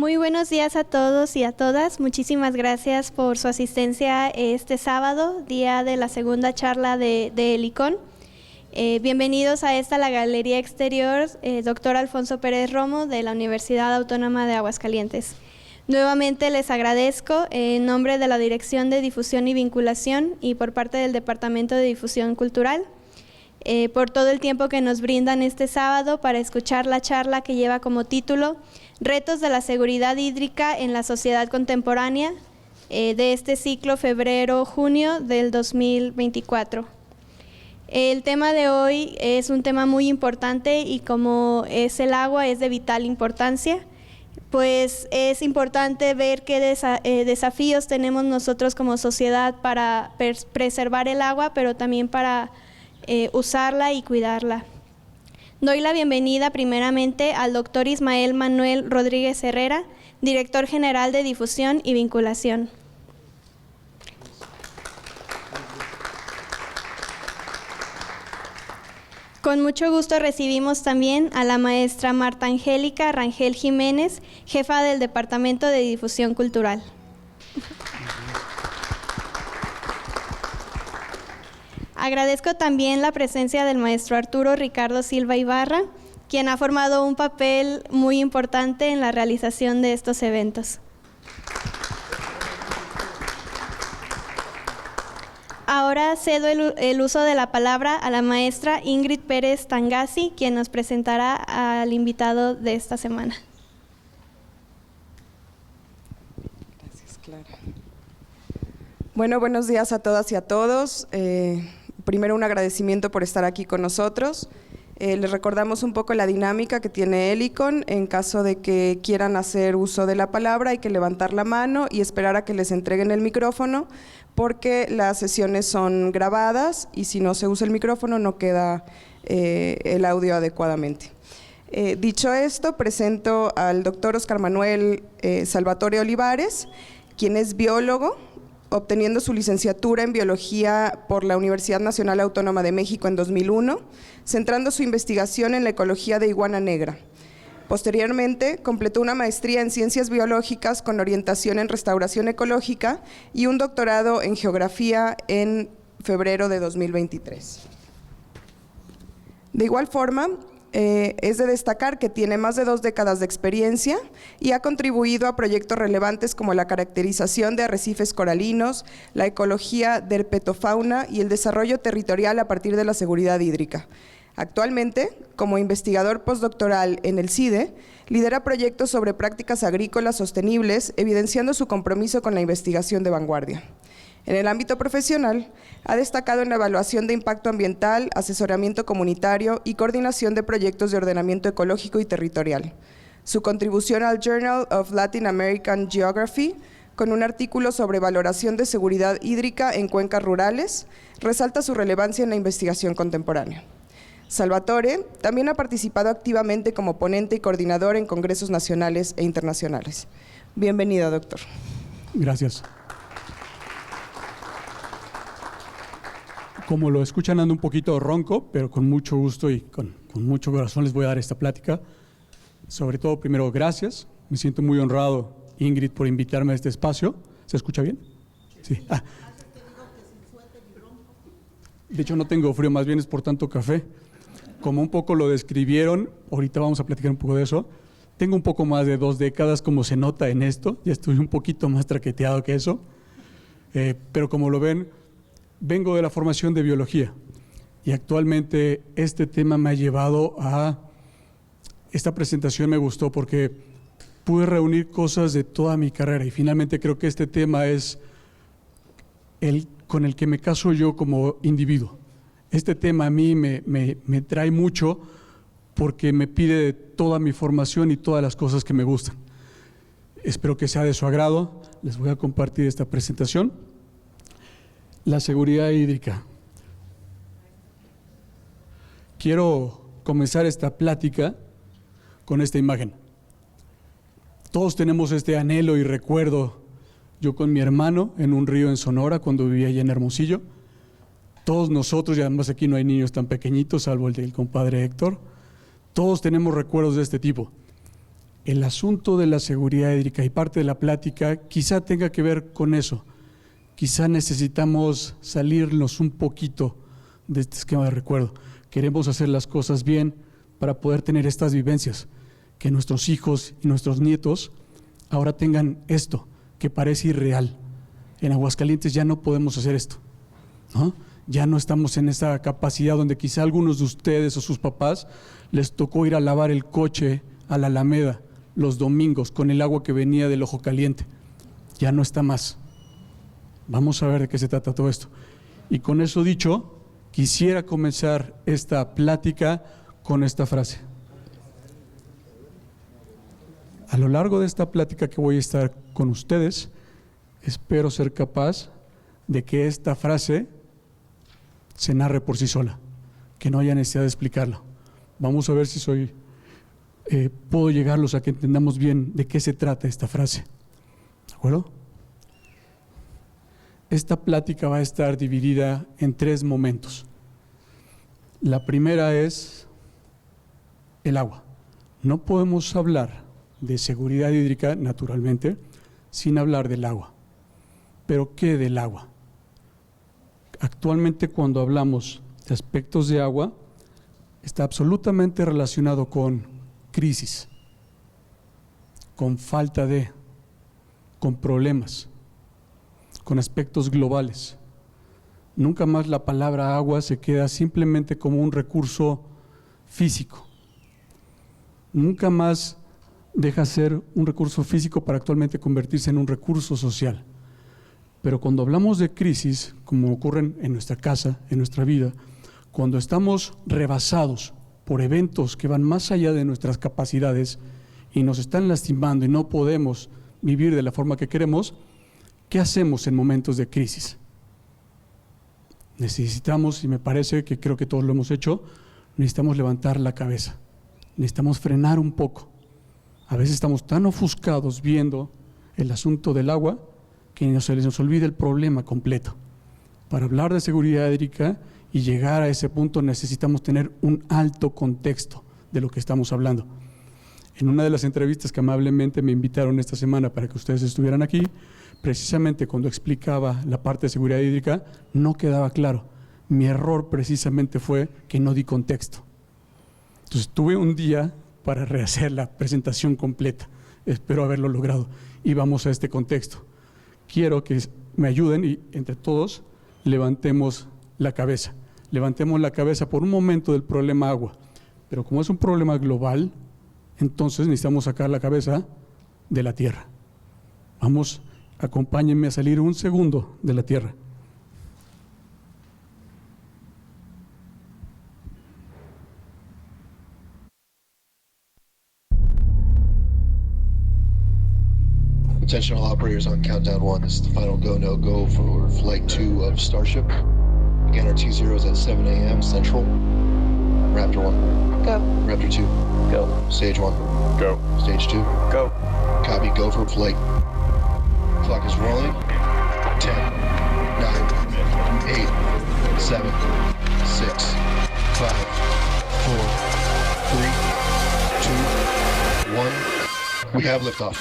Muy buenos días a todos y a todas. Muchísimas gracias por su asistencia este sábado, día de la segunda charla de Helicon. Bienvenidos a la Galería Exterior, Dr. Alfonso Pérez Romo, de la Universidad Autónoma de Aguascalientes. Nuevamente les agradezco en nombre de la Dirección de Difusión y Vinculación y por parte del Departamento de Difusión Cultural, por todo el tiempo que nos brindan este sábado para escuchar la charla que lleva como título Retos de la seguridad hídrica en la sociedad contemporánea, de este ciclo febrero-junio del 2024. El tema de hoy es un tema muy importante y como es el agua, es de vital importancia, pues es importante ver qué desafíos tenemos nosotros como sociedad para preservar el agua, pero también para usarla y cuidarla. Doy la bienvenida primeramente al doctor Ismael Manuel Rodríguez Herrera, director general de Difusión y Vinculación. Con mucho gusto recibimos también a la maestra Marta Angélica Rangel Jiménez, jefa del Departamento de Difusión Cultural. Agradezco también la presencia del maestro Arturo Ricardo Silva Ibarra, quien ha formado un papel muy importante en la realización de estos eventos. Ahora cedo el uso de la palabra a la maestra Ingrid Pérez Tangasi, quien nos presentará al invitado de esta semana. Gracias, Clara. Bueno, buenos días a todas y a todos. Primero, un agradecimiento por estar aquí con nosotros. Les recordamos un poco la dinámica que tiene Helicon. En caso de que quieran hacer uso de la palabra, hay que levantar la mano y esperar a que les entreguen el micrófono, porque las sesiones son grabadas y si no se usa el micrófono no queda el audio adecuadamente. Dicho esto, presento al doctor Oscar Manuel Salvatore Olivares, quien es biólogo, obteniendo su licenciatura en Biología por la Universidad Nacional Autónoma de México en 2001, centrando su investigación en la ecología de iguana negra. Posteriormente, completó una maestría en Ciencias Biológicas con orientación en Restauración Ecológica y un doctorado en Geografía en febrero de 2023. De igual forma, es de destacar que tiene más de 2 décadas de experiencia y ha contribuido a proyectos relevantes como la caracterización de arrecifes coralinos, la ecología de herpetofauna y el desarrollo territorial a partir de la seguridad hídrica. Actualmente, como investigador postdoctoral en el CIDE, lidera proyectos sobre prácticas agrícolas sostenibles, evidenciando su compromiso con la investigación de vanguardia. En el ámbito profesional, ha destacado en la evaluación de impacto ambiental, asesoramiento comunitario y coordinación de proyectos de ordenamiento ecológico y territorial. Su contribución al Journal of Latin American Geography, con un artículo sobre valoración de seguridad hídrica en cuencas rurales, resalta su relevancia en la investigación contemporánea. Salvatore también ha participado activamente como ponente y coordinador en congresos nacionales e internacionales. Bienvenido, doctor. Gracias. Como lo escuchan, ando un poquito ronco, pero con mucho gusto y con mucho corazón les voy a dar esta plática. Sobre todo, primero, gracias. Me siento muy honrado, Ingrid, por invitarme a este espacio. ¿Se escucha bien? Sí. De hecho, no tengo frío, más bien es por tanto café. Como un poco lo describieron, ahorita vamos a platicar un poco de eso. Tengo un poco más de 2 décadas, como se nota en esto. Ya estoy un poquito más traqueteado que eso. Pero como lo ven, vengo de la formación de biología y actualmente este tema me ha llevado a… Esta presentación me gustó porque pude reunir cosas de toda mi carrera y finalmente creo que este tema es el con el que me caso yo como individuo. Este tema a mí me trae mucho porque me pide de toda mi formación y todas las cosas que me gustan. Espero que sea de su agrado. Les voy a compartir esta presentación. La seguridad hídrica. Quiero comenzar esta plática con esta imagen. Todos tenemos este anhelo y recuerdo, yo con mi hermano en un río en Sonora cuando vivía allá en Hermosillo. Todos nosotros, y además aquí no hay niños tan pequeñitos, salvo el del compadre Héctor, todos tenemos recuerdos de este tipo. el asunto de la seguridad hídrica y parte de la plática quizá tenga que ver con eso. Quizá necesitamos salirnos un poquito de este esquema de recuerdo. Queremos hacer las cosas bien para poder tener estas vivencias, que nuestros hijos y nuestros nietos ahora tengan esto, que parece irreal. En Aguascalientes ya no podemos hacer esto, ¿no? Ya no estamos en esa capacidad donde quizá a algunos de ustedes o sus papás les tocó ir a lavar el coche a la Alameda los domingos con el agua que venía del Ojo Caliente. Ya no está más. Vamos a ver de qué se trata todo esto. Y con eso dicho, quisiera comenzar esta plática con esta frase. A lo largo de esta plática que voy a estar con ustedes, espero ser capaz de que esta frase se narre por sí sola, que no haya necesidad de explicarla. Vamos a ver si puedo llegarlos a que entendamos bien de qué se trata esta frase. ¿De acuerdo? Esta plática va a estar dividida en 3 momentos. La primera es el agua. No podemos hablar de seguridad hídrica, naturalmente, sin hablar del agua. ¿Pero qué del agua? Actualmente, cuando hablamos de aspectos de agua, está absolutamente relacionado con crisis, con falta de, con problemas, con aspectos globales. Nunca más la palabra agua se queda simplemente como un recurso físico. Nunca más deja ser un recurso físico para actualmente convertirse en un recurso social. Pero cuando hablamos de crisis, como ocurren en nuestra casa, en nuestra vida, cuando estamos rebasados por eventos que van más allá de nuestras capacidades y nos están lastimando y no podemos vivir de la forma que queremos, ¿qué hacemos en momentos de crisis? Necesitamos, y me parece que creo que todos lo hemos hecho, necesitamos levantar la cabeza, necesitamos frenar un poco. A veces estamos tan ofuscados viendo el asunto del agua que se les olvida el problema completo. Para hablar de seguridad hídrica y llegar a ese punto necesitamos tener un alto contexto de lo que estamos hablando. En una de las entrevistas que amablemente me invitaron esta semana para que ustedes estuvieran aquí, precisamente cuando explicaba la parte de seguridad hídrica, no quedaba claro. Mi error precisamente fue que no di contexto. Entonces tuve un día para rehacer la presentación completa. Espero haberlo logrado. Y vamos a este contexto. Quiero que me ayuden y entre todos levantemos la cabeza. Levantemos la cabeza por un momento del problema agua. Pero como es un problema global, entonces necesitamos sacar la cabeza de la tierra. Vamos, acompáñenme a salir un segundo de la tierra. Attention all operators on countdown 1. This is the final go, no go for flight 2 of Starship. Again, our T0 is at 7 a.m. Central. Raptor 1. Go. Raptor 2. Go. Stage 1. Go. Stage 2. Go. Copy, go for flight. Clock is rolling. 10, 9, 8, 7, 6, 5, 4, 3, 2, 1. We have liftoff.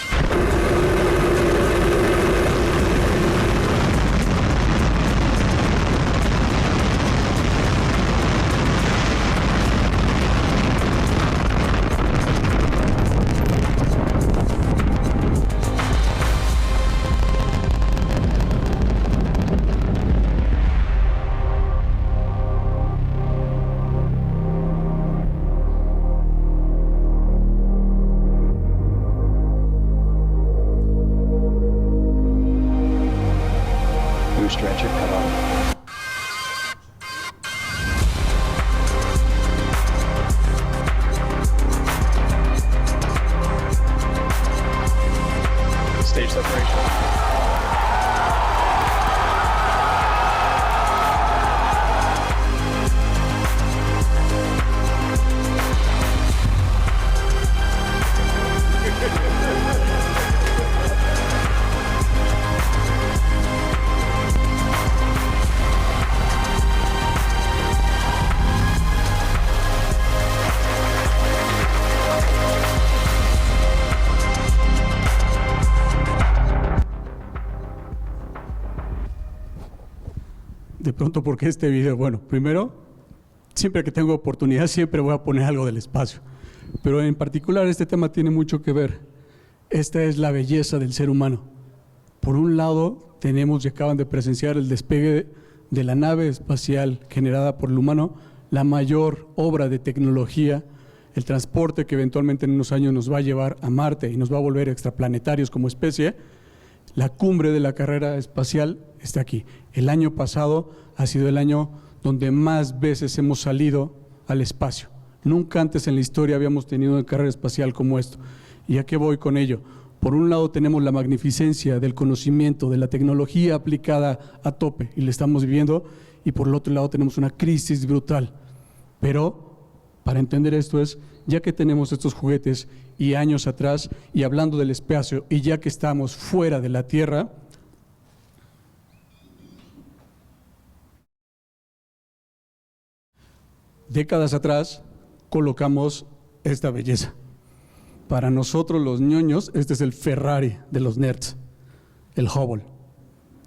pronto porque este video, bueno, primero, siempre que tengo oportunidad, siempre voy a poner algo del espacio. Pero en particular este tema tiene mucho que ver. Esta es la belleza del ser humano. Por un lado, tenemos y acaban de presenciar el despegue de la nave espacial generada por el humano, la mayor obra de tecnología, el transporte que eventualmente en unos años nos va a llevar a Marte y nos va a volver extraplanetarios como especie. La cumbre de la carrera espacial está aquí. El año pasado ha sido el año donde más veces hemos salido al espacio. Nunca antes en la historia habíamos tenido una carrera espacial como esto. ¿Y a qué voy con ello? Por un lado tenemos la magnificencia del conocimiento, de la tecnología aplicada a tope, y la estamos viviendo, y por el otro lado tenemos una crisis brutal. Pero para entender esto es, ya que tenemos estos juguetes y años atrás, y hablando del espacio, y ya que estamos fuera de la Tierra, décadas atrás colocamos esta belleza. Para nosotros los ñoños, este es el Ferrari de los nerds, el Hubble.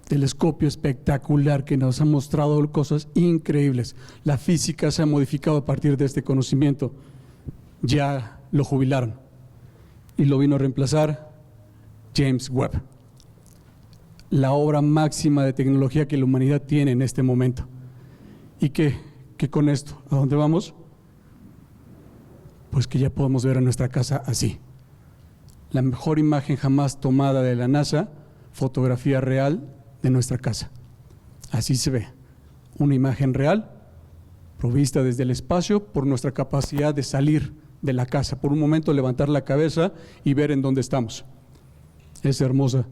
Telescopio espectacular que nos ha mostrado cosas increíbles. La física se ha modificado a partir de este conocimiento. Ya lo jubilaron y lo vino a reemplazar James Webb. La obra máxima de tecnología que la humanidad tiene en este momento. ¿Y qué con esto? ¿A dónde vamos? Pues que ya podemos ver a nuestra casa así. La mejor imagen jamás tomada de la NASA, fotografía real de nuestra casa. Así se ve, una imagen real, provista desde el espacio por nuestra capacidad de salir de la casa, por un momento levantar la cabeza y ver en dónde estamos. Es hermosa.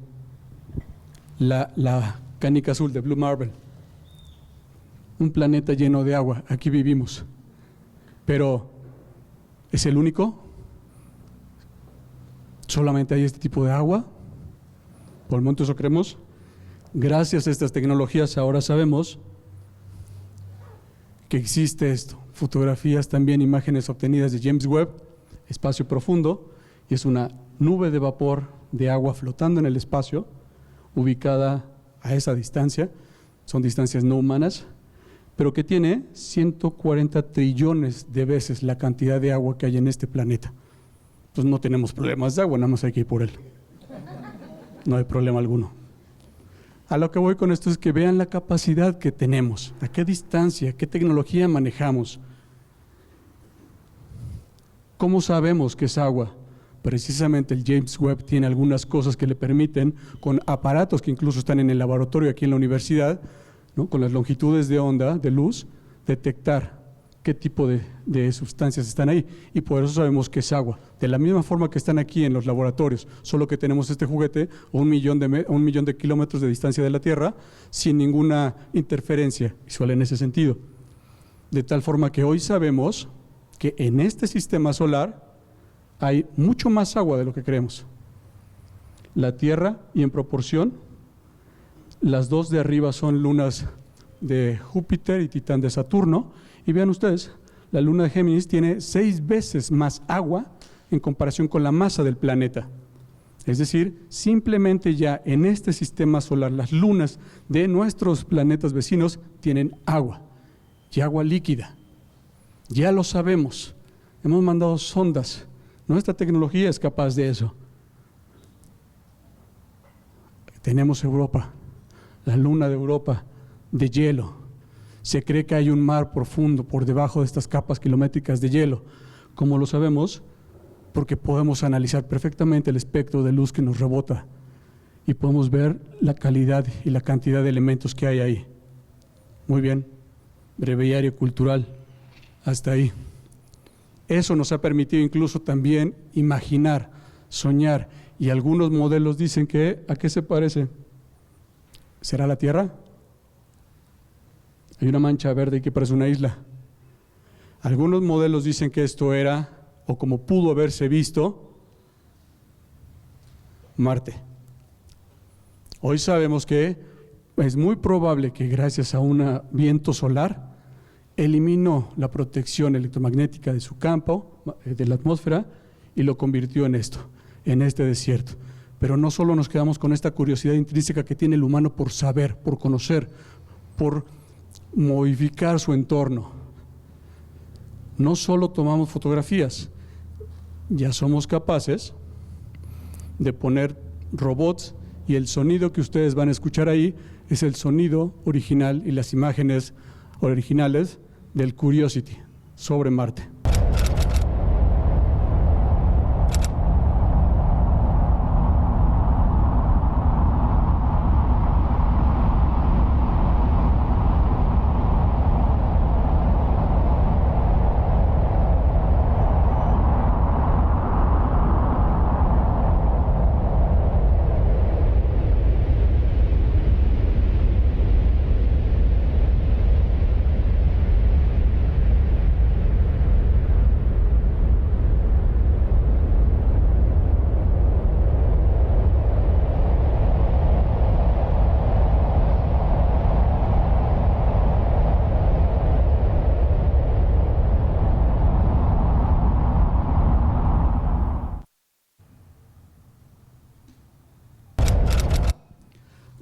La canica azul de Blue Marble. Un planeta lleno de agua, aquí vivimos. Pero ¿es el único? ¿Solamente hay este tipo de agua? Por el momento eso creemos. Gracias a estas tecnologías ahora sabemos que existe esto. Fotografías también, imágenes obtenidas de James Webb, espacio profundo, y es una nube de vapor de agua flotando en el espacio, ubicada a esa distancia, son distancias no humanas, pero que tiene 140 trillones de veces la cantidad de agua que hay en este planeta. Pues no tenemos problemas de agua, nada más hay que ir por él. No hay problema alguno. A lo que voy con esto es que vean la capacidad que tenemos, a qué distancia, qué tecnología manejamos. ¿Cómo sabemos que es agua? Precisamente el James Webb tiene algunas cosas que le permiten, con aparatos que incluso están en el laboratorio aquí en la universidad, ¿no? Con las longitudes de onda, de luz, detectar qué tipo de sustancias están ahí, y por eso sabemos que es agua. De la misma forma que están aquí en los laboratorios, solo que tenemos este juguete a 1 millón de kilómetros de distancia de la Tierra, sin ninguna interferencia visual en ese sentido. De tal forma que hoy sabemos que en este sistema solar hay mucho más agua de lo que creemos. La Tierra, y en proporción, las dos de arriba son lunas de Júpiter y Titán de Saturno, y vean ustedes, la luna de Géminis tiene 6 veces más agua en comparación con la masa del planeta. Es decir, simplemente ya en este sistema solar, las lunas de nuestros planetas vecinos tienen agua, y agua líquida. Ya lo sabemos, hemos mandado sondas, nuestra tecnología es capaz de eso. Tenemos Europa, la luna de Europa, de hielo. Se cree que hay un mar profundo por debajo de estas capas kilométricas de hielo. ¿Cómo lo sabemos? Porque podemos analizar perfectamente el espectro de luz que nos rebota y podemos ver la calidad y la cantidad de elementos que hay ahí. Muy bien, breviario cultural, hasta ahí. Eso nos ha permitido incluso también imaginar, soñar, y algunos modelos dicen que, ¿a qué se parece? ¿Será la Tierra? Hay una mancha verde que parece una isla. Algunos modelos dicen que esto era, o como pudo haberse visto, Marte. Hoy sabemos que es muy probable que gracias a un viento solar eliminó la protección electromagnética de su campo, de la atmósfera, y lo convirtió en esto, en este desierto. Pero no solo nos quedamos con esta curiosidad intrínseca que tiene el humano por saber, por conocer, por modificar su entorno. No solo tomamos fotografías, ya somos capaces de poner robots y el sonido que ustedes van a escuchar ahí es el sonido original y las imágenes originales del Curiosity sobre Marte.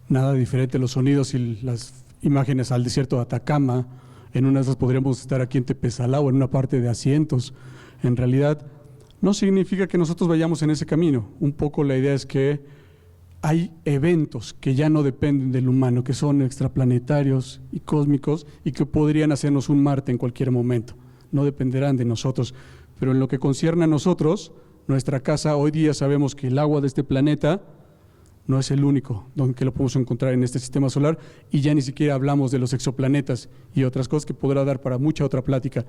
Nada diferente los sonidos y las imágenes al desierto de Atacama. En una de esas podríamos estar aquí en Tepesalao, en una parte de asientos. En realidad, no significa que nosotros vayamos en ese camino. Un poco la idea es que hay eventos que ya no dependen del humano, que son extraplanetarios y cósmicos y que podrían hacernos un Marte en cualquier momento. No dependerán de nosotros. Pero en lo que concierne a nosotros, nuestra casa, hoy día sabemos que el agua de este planeta no es el único donde lo podemos encontrar en este sistema solar, y ya ni siquiera hablamos de los exoplanetas y otras cosas que podrá dar para mucha otra plática.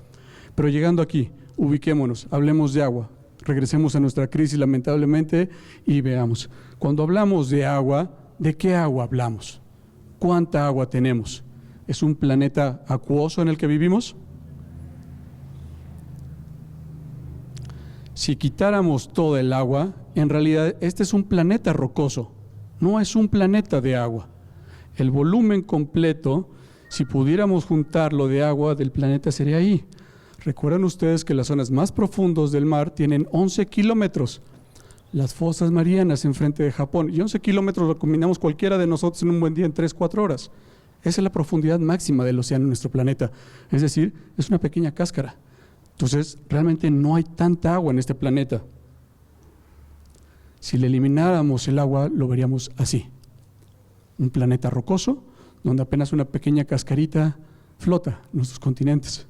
Pero llegando aquí, ubiquémonos, hablemos de agua, regresemos a nuestra crisis lamentablemente y veamos. Cuando hablamos de agua, ¿de qué agua hablamos? ¿Cuánta agua tenemos? ¿Es un planeta acuoso en el que vivimos? Si quitáramos todo el agua, en realidad este es un planeta rocoso. No es un planeta de agua. El volumen completo, si pudiéramos juntarlo de agua del planeta, sería ahí. Recuerdan ustedes que las zonas más profundas del mar tienen 11 kilómetros. Las fosas marianas enfrente de Japón. Y 11 kilómetros lo combinamos cualquiera de nosotros en un buen día en 3-4 horas. Esa es la profundidad máxima del océano en nuestro planeta. Es decir, es una pequeña cáscara. Entonces, realmente no hay tanta agua en este planeta. Si le elimináramos el agua, lo veríamos así. Un planeta rocoso, donde apenas una pequeña cascarita flota en nuestros continentes.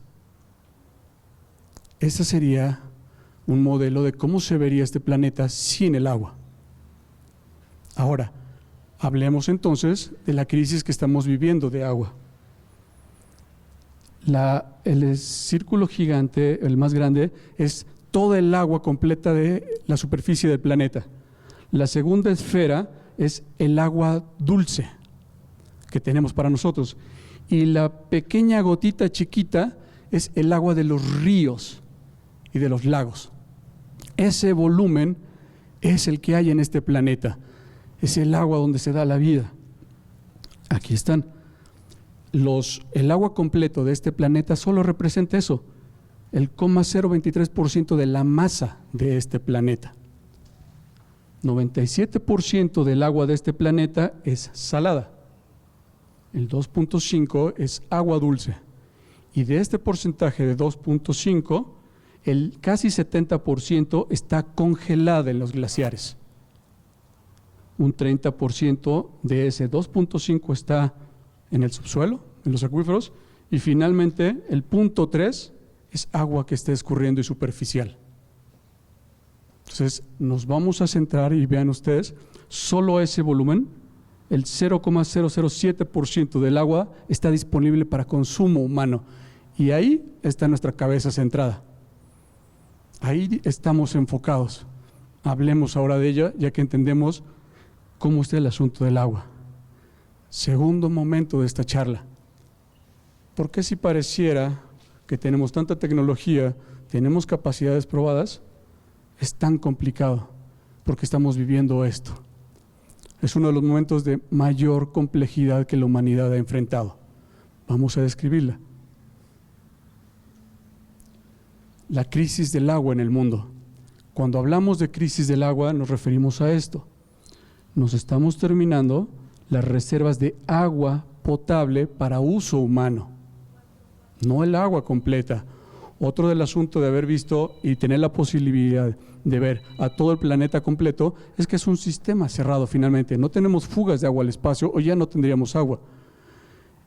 Ese sería un modelo de cómo se vería este planeta sin el agua. Ahora, hablemos entonces de la crisis que estamos viviendo de agua. El círculo gigante, el más grande, es toda el agua completa de la superficie del planeta. La segunda esfera es el agua dulce que tenemos para nosotros. Y la pequeña gotita chiquita es el agua de los ríos y de los lagos. Ese volumen es el que hay en este planeta. Es el agua donde se da la vida. Aquí están. El agua completo de este planeta solo representa eso, el 0,023% de la masa de este planeta. 97% del agua de este planeta es salada. El 2,5% es agua dulce. Y de este porcentaje de 2,5%, el casi 70% está congelada en los glaciares. Un 30% de ese 2,5% está en el subsuelo, en los acuíferos, y finalmente el 0,3% es agua que está escurriendo y superficial. Entonces nos vamos a centrar, y vean ustedes, solo ese volumen, el 0,007% del agua está disponible para consumo humano, y ahí está nuestra cabeza centrada. Ahí estamos enfocados. Hablemos ahora de ella, ya que entendemos cómo está el asunto del agua. Segundo momento de esta charla. ¿Por qué si pareciera que tenemos tanta tecnología, tenemos capacidades probadas, es tan complicado? Porque estamos viviendo esto. Es uno de los momentos de mayor complejidad que la humanidad ha enfrentado. Vamos a describirla. La crisis del agua en el mundo. Cuando hablamos de crisis del agua nos referimos a esto. Nos estamos terminando las reservas de agua potable para uso humano. no el agua completa. Otro del asunto de haber visto y tener la posibilidad de ver a todo el planeta completo es que es un sistema cerrado finalmente. No tenemos fugas de agua al espacio o ya no tendríamos agua.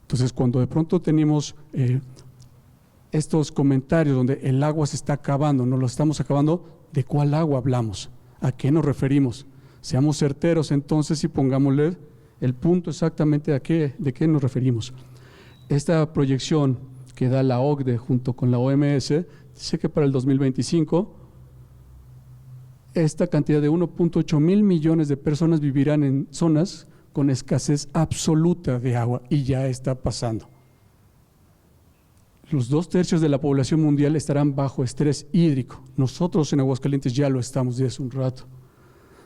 Entonces, cuando de pronto tenemos estos comentarios donde el agua se está acabando, nos lo estamos acabando, ¿de cuál agua hablamos? ¿A qué nos referimos? Seamos certeros entonces y pongámosle el punto exactamente de qué nos referimos. Esta proyección que da la OCDE junto con la OMS dice que para el 2025 esta cantidad de 1.8 mil millones de personas vivirán en zonas con escasez absoluta de agua, y ya está pasando. Los 2/3 de la población mundial estarán bajo estrés hídrico. Nosotros en Aguascalientes ya lo estamos desde hace un rato.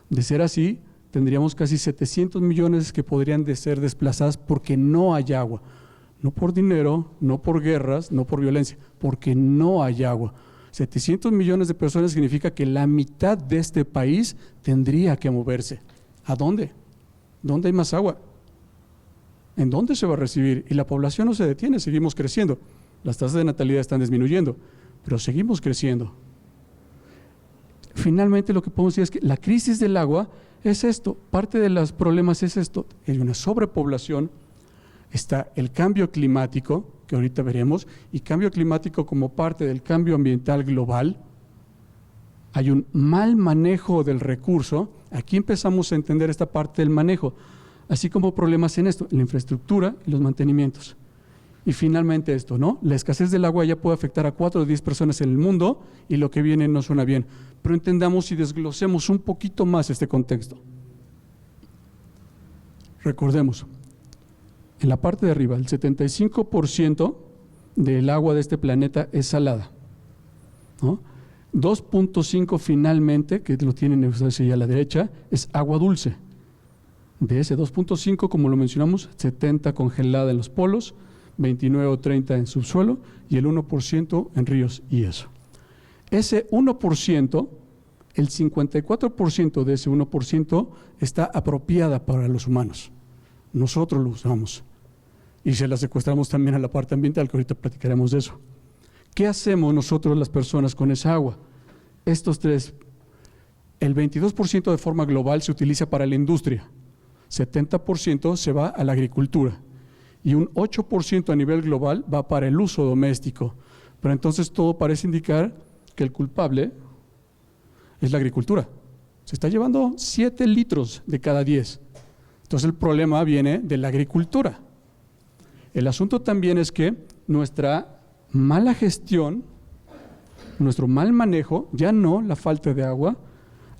De ser así, tendríamos casi 700 millones que podrían ser desplazadas porque no hay agua. No por dinero, no por guerras, no por violencia, porque no hay agua. 700 millones de personas significa que la mitad de este país tendría que moverse. ¿A dónde? ¿Dónde hay más agua? ¿En dónde se va a recibir? Y la población no se detiene, seguimos creciendo. Las tasas de natalidad están disminuyendo, pero seguimos creciendo. Finalmente lo que podemos decir es que la crisis del agua es esto, parte de los problemas es esto, hay una sobrepoblación, está el cambio climático, que ahorita veremos, y cambio climático como parte del cambio ambiental global. Hay un mal manejo del recurso. Aquí empezamos a entender esta parte del manejo, así como problemas en esto, en la infraestructura y los mantenimientos. Y finalmente esto, ¿no? La escasez del agua ya puede afectar a 4 de 10 personas en el mundo y lo que viene no suena bien. Pero entendamos y desglosemos un poquito más este contexto. Recordemos, en la parte de arriba, el 75% del agua de este planeta es salada, ¿no? 2.5 finalmente, que lo tienen ustedes ahí a la derecha, es agua dulce. De ese 2.5, como lo mencionamos, 70 congelada en los polos, 29 o 30 en subsuelo y el 1% en ríos y eso. Ese 1%, el 54% de ese 1% está apropiada para los humanos. Nosotros lo usamos y se la secuestramos también a la parte ambiental, que ahorita platicaremos de eso. ¿Qué hacemos nosotros las personas con esa agua? Estos tres, el 22% de forma global se utiliza para la industria, 70% se va a la agricultura y un 8% a nivel global va para el uso doméstico. Pero entonces todo parece indicar que el culpable es la agricultura. Se está llevando 7 litros de cada 10. Entonces el problema viene de la agricultura. El asunto también es que nuestra mala gestión, nuestro mal manejo, ya no la falta de agua,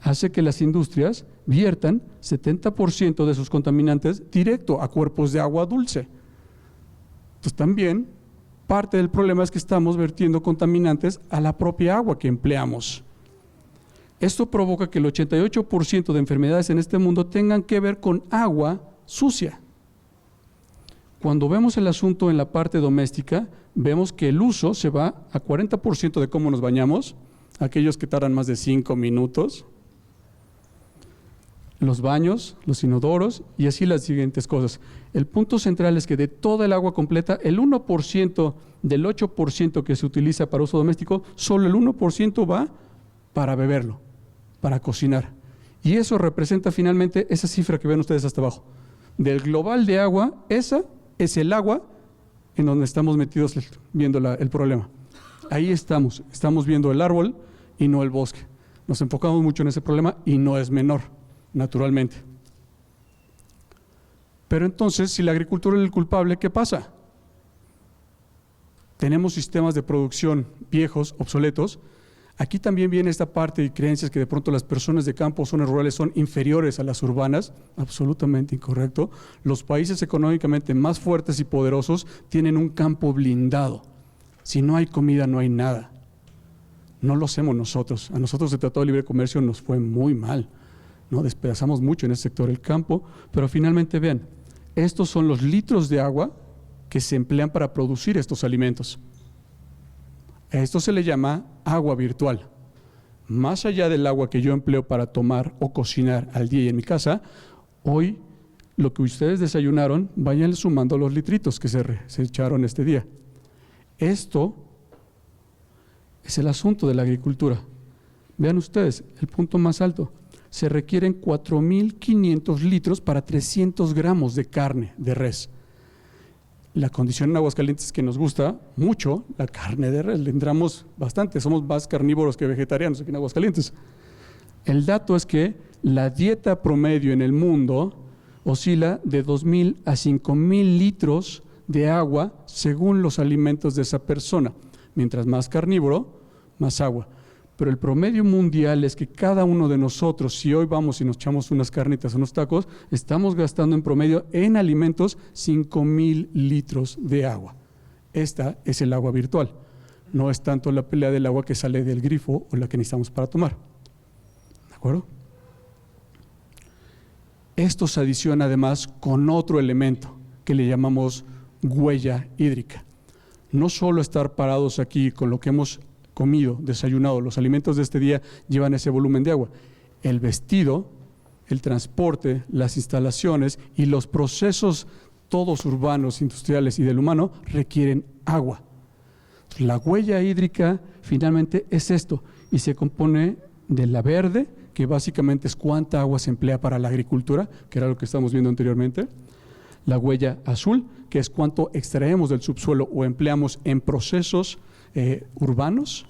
hace que las industrias viertan 70% de sus contaminantes directo a cuerpos de agua dulce. Entonces también parte del problema es que estamos vertiendo contaminantes a la propia agua que empleamos. Esto provoca que el 88% de enfermedades en este mundo tengan que ver con agua sucia. Cuando vemos el asunto en la parte doméstica, vemos que el uso se va a 40% de cómo nos bañamos, aquellos que tardan más de 5 minutos, los baños, los inodoros y así las siguientes cosas. El punto central es que de toda el agua completa, el 1% del 8% que se utiliza para uso doméstico, solo el 1% va para beberlo, para cocinar. Y eso representa finalmente esa cifra que ven ustedes hasta abajo. Del global de agua, esa es el agua en donde estamos metidos viendo el problema. Ahí estamos viendo el árbol y no el bosque. Nos enfocamos mucho en ese problema y no es menor, naturalmente. Pero entonces, si la agricultura es el culpable, ¿qué pasa? Tenemos sistemas de producción viejos, obsoletos. Aquí también viene esta parte de creencias que de pronto las personas de campo o zonas rurales son inferiores a las urbanas, absolutamente incorrecto. Los países económicamente más fuertes y poderosos tienen un campo blindado. Si no hay comida, no hay nada. No lo hacemos nosotros. A nosotros el Tratado de Libre Comercio nos fue muy mal, ¿no? Despedazamos mucho en ese sector del campo, pero finalmente vean, estos son los litros de agua que se emplean para producir estos alimentos. A esto se le llama agua virtual. Más allá del agua que yo empleo para tomar o cocinar al día y en mi casa, hoy lo que ustedes desayunaron, vayan sumando los litritos que se echaron este día. Esto es el asunto de la agricultura. Vean ustedes, el punto más alto. Se requieren 4.500 litros para 300 gramos de carne de res. La condición en Aguascalientes es que nos gusta mucho la carne de res, le entramos bastante, somos más carnívoros que vegetarianos aquí en Aguascalientes. El dato es que la dieta promedio en el mundo oscila de 2.000 a 5.000 litros de agua según los alimentos de esa persona. Mientras más carnívoro, más agua. Pero el promedio mundial es que cada uno de nosotros, si hoy vamos y nos echamos unas carnitas, unos tacos, estamos gastando en promedio en alimentos 5.000 litros de agua. Esta es el agua virtual. No es tanto la pelea del agua que sale del grifo o la que necesitamos para tomar. ¿De acuerdo? Esto se adiciona además con otro elemento que le llamamos huella hídrica. No solo estar parados aquí con lo que hemos comido, desayunado, los alimentos de este día llevan ese volumen de agua. El vestido, el transporte, las instalaciones y los procesos todos urbanos, industriales y del humano requieren agua. La huella hídrica finalmente es esto y se compone de la verde, que básicamente es cuánta agua se emplea para la agricultura, que era lo que estamos viendo anteriormente. La huella azul, que es cuánto extraemos del subsuelo o empleamos en procesos urbanos,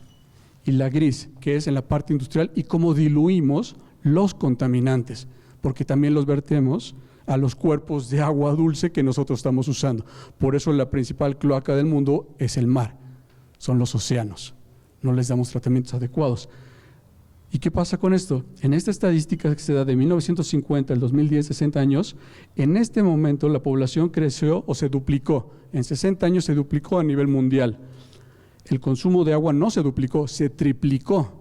y la gris, que es en la parte industrial y cómo diluimos los contaminantes, porque también los vertemos a los cuerpos de agua dulce que nosotros estamos usando. Por eso la principal cloaca del mundo es el mar, son los océanos, no les damos tratamientos adecuados. ¿Y qué pasa con esto? En esta estadística que se da de 1950 al 2010, 60 años, en este momento la población creció o se duplicó. En 60 años se duplicó a nivel mundial. El consumo de agua no se duplicó, se triplicó,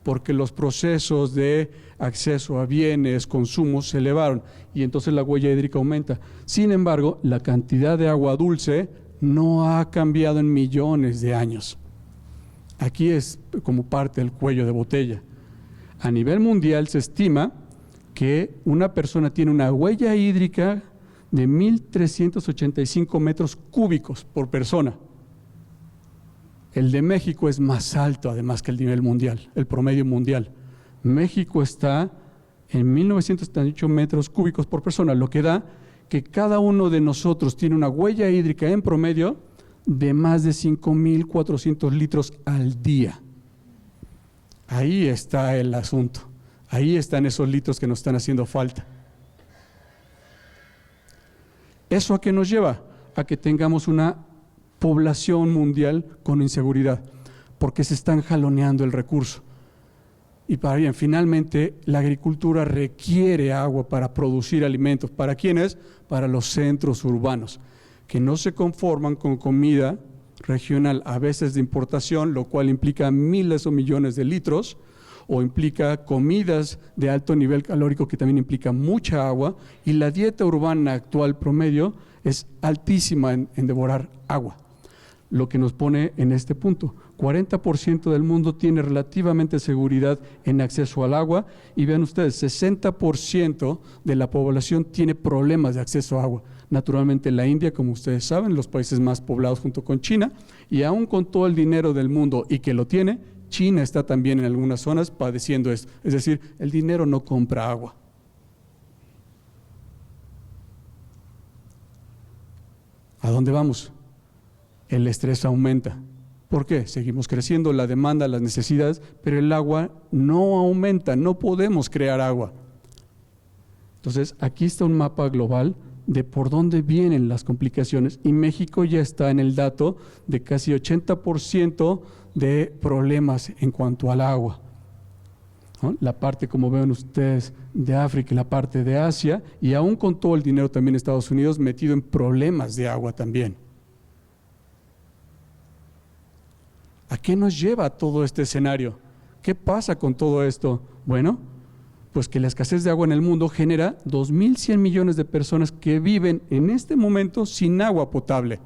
porque los procesos de acceso a bienes, consumos se elevaron y entonces la huella hídrica aumenta. Sin embargo, la cantidad de agua dulce no ha cambiado en millones de años. Aquí es como parte del cuello de botella. A nivel mundial se estima que una persona tiene una huella hídrica de 1.385 metros cúbicos por persona. El de México es más alto además que el nivel mundial, el promedio mundial. México está en 1.978 metros cúbicos por persona, lo que da que cada uno de nosotros tiene una huella hídrica en promedio de más de 5.400 litros al día. Ahí está el asunto, ahí están esos litros que nos están haciendo falta. ¿Eso a qué nos lleva? A que tengamos una población mundial con inseguridad, porque se están jaloneando el recurso. Y para bien, finalmente la agricultura requiere agua para producir alimentos. ¿Para quiénes? Para los centros urbanos, que no se conforman con comida regional, a veces de importación, lo cual implica miles o millones de litros, o implica comidas de alto nivel calórico que también implica mucha agua, y la dieta urbana actual promedio es altísima en devorar agua. Lo que nos pone en este punto, 40% del mundo tiene relativamente seguridad en acceso al agua y vean ustedes, 60% de la población tiene problemas de acceso a agua. Naturalmente la India, como ustedes saben, los países más poblados junto con China, y aún con todo el dinero del mundo y que lo tiene, China está también en algunas zonas padeciendo esto. Es decir, el dinero no compra agua. ¿A dónde vamos? El estrés aumenta. ¿Por qué? Seguimos creciendo, la demanda, las necesidades, pero el agua no aumenta, no podemos crear agua. Entonces, aquí está un mapa global de por dónde vienen las complicaciones y México ya está en el dato de casi 80% de problemas en cuanto al agua, ¿no? La parte, como ven ustedes, de África y la parte de Asia, y aún con todo el dinero también Estados Unidos metido en problemas de agua también. ¿A qué nos lleva todo este escenario? ¿Qué pasa con todo esto? Bueno, pues que la escasez de agua en el mundo genera 2.100 millones de personas que viven en este momento sin agua potable.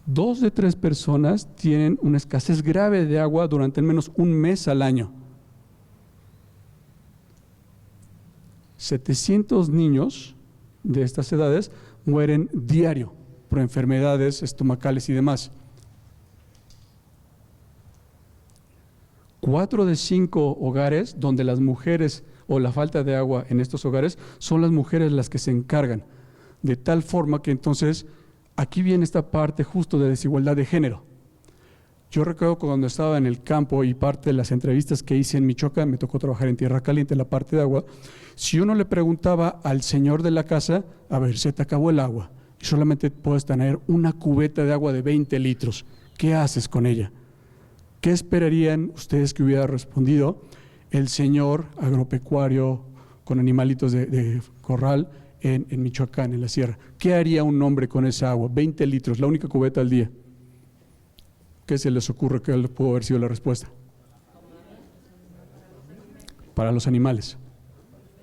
2 de 3 personas tienen una escasez grave de agua durante al menos un mes al año. 700 niños de estas edades mueren diario por enfermedades estomacales y demás. 4 de 5 hogares donde las mujeres o la falta de agua en estos hogares son las mujeres las que se encargan, de tal forma que entonces aquí viene esta parte justo de desigualdad de género. Yo recuerdo cuando estaba en el campo y parte de las entrevistas que hice en Michoacán, me tocó trabajar en Tierra Caliente, en la parte de agua, si uno le preguntaba al señor de la casa, a ver, se te acabó el agua y solamente puedes tener una cubeta de agua de 20 litros, ¿qué haces con ella? ¿Qué esperarían ustedes que hubiera respondido el señor agropecuario con animalitos de corral en Michoacán, en la sierra? ¿Qué haría un hombre con esa agua? 20 litros, la única cubeta al día. ¿Qué se les ocurre que pudo haber sido la respuesta? Para los animales.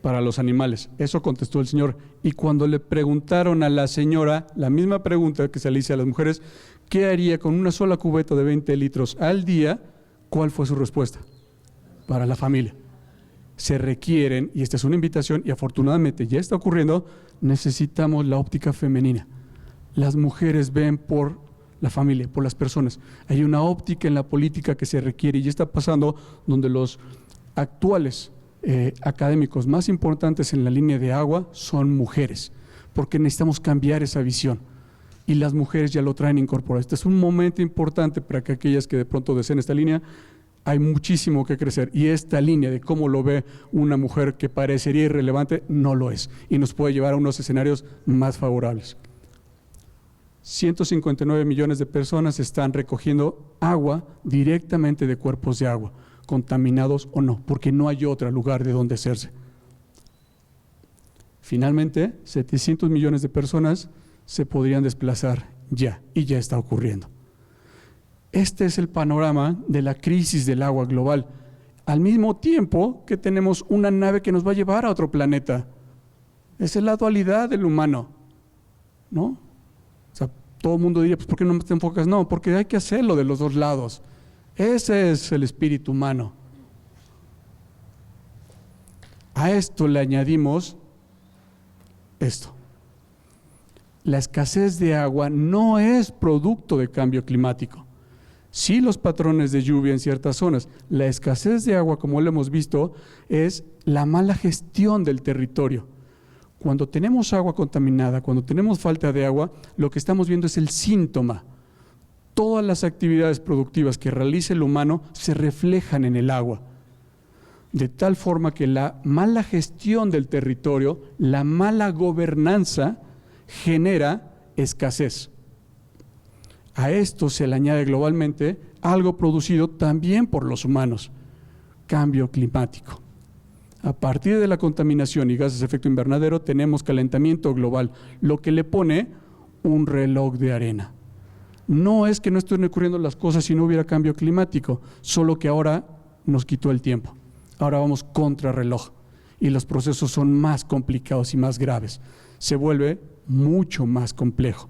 Para los animales. Eso contestó el Señor. Y cuando le preguntaron a la señora, la misma pregunta que se le hizo a las mujeres, ¿qué haría con una sola cubeta de 20 litros al día? ¿Cuál fue su respuesta? Para la familia. Se requieren, y esta es una invitación, y afortunadamente ya está ocurriendo, necesitamos la óptica femenina. Las mujeres ven por la familia, por las personas. Hay una óptica en la política que se requiere y ya está pasando donde los actuales académicos más importantes en la línea de agua son mujeres, porque necesitamos cambiar esa visión y las mujeres ya lo traen incorporado. Este es un momento importante para que aquellas que de pronto deseen esta línea, hay muchísimo que crecer y esta línea de cómo lo ve una mujer que parecería irrelevante, no lo es y nos puede llevar a unos escenarios más favorables. 159 millones de personas están recogiendo agua directamente de cuerpos de agua, contaminados o no, porque no hay otro lugar de donde hacerse. Finalmente, 700 millones de personas se podrían desplazar ya, y ya está ocurriendo. Este es el panorama de la crisis del agua global, al mismo tiempo que tenemos una nave que nos va a llevar a otro planeta. Esa es la dualidad del humano, ¿no? O sea, todo el mundo diría, pues ¿por qué no te enfocas? No, porque hay que hacerlo de los dos lados. Ese es el espíritu humano. A esto le añadimos esto. La escasez de agua no es producto de cambio climático. Sí, los patrones de lluvia en ciertas zonas. La escasez de agua, como lo hemos visto, es la mala gestión del territorio. Cuando tenemos agua contaminada, cuando tenemos falta de agua, lo que estamos viendo es el síntoma. Todas las actividades productivas que realiza el humano se reflejan en el agua. De tal forma que la mala gestión del territorio, la mala gobernanza, genera escasez. A esto se le añade globalmente algo producido también por los humanos, cambio climático. A partir de la contaminación y gases de efecto invernadero tenemos calentamiento global, lo que le pone un reloj de arena. No es que no estén ocurriendo las cosas si no hubiera cambio climático, solo que ahora nos quitó el tiempo. Ahora vamos contra reloj y los procesos son más complicados y más graves. Se vuelve mucho más complejo.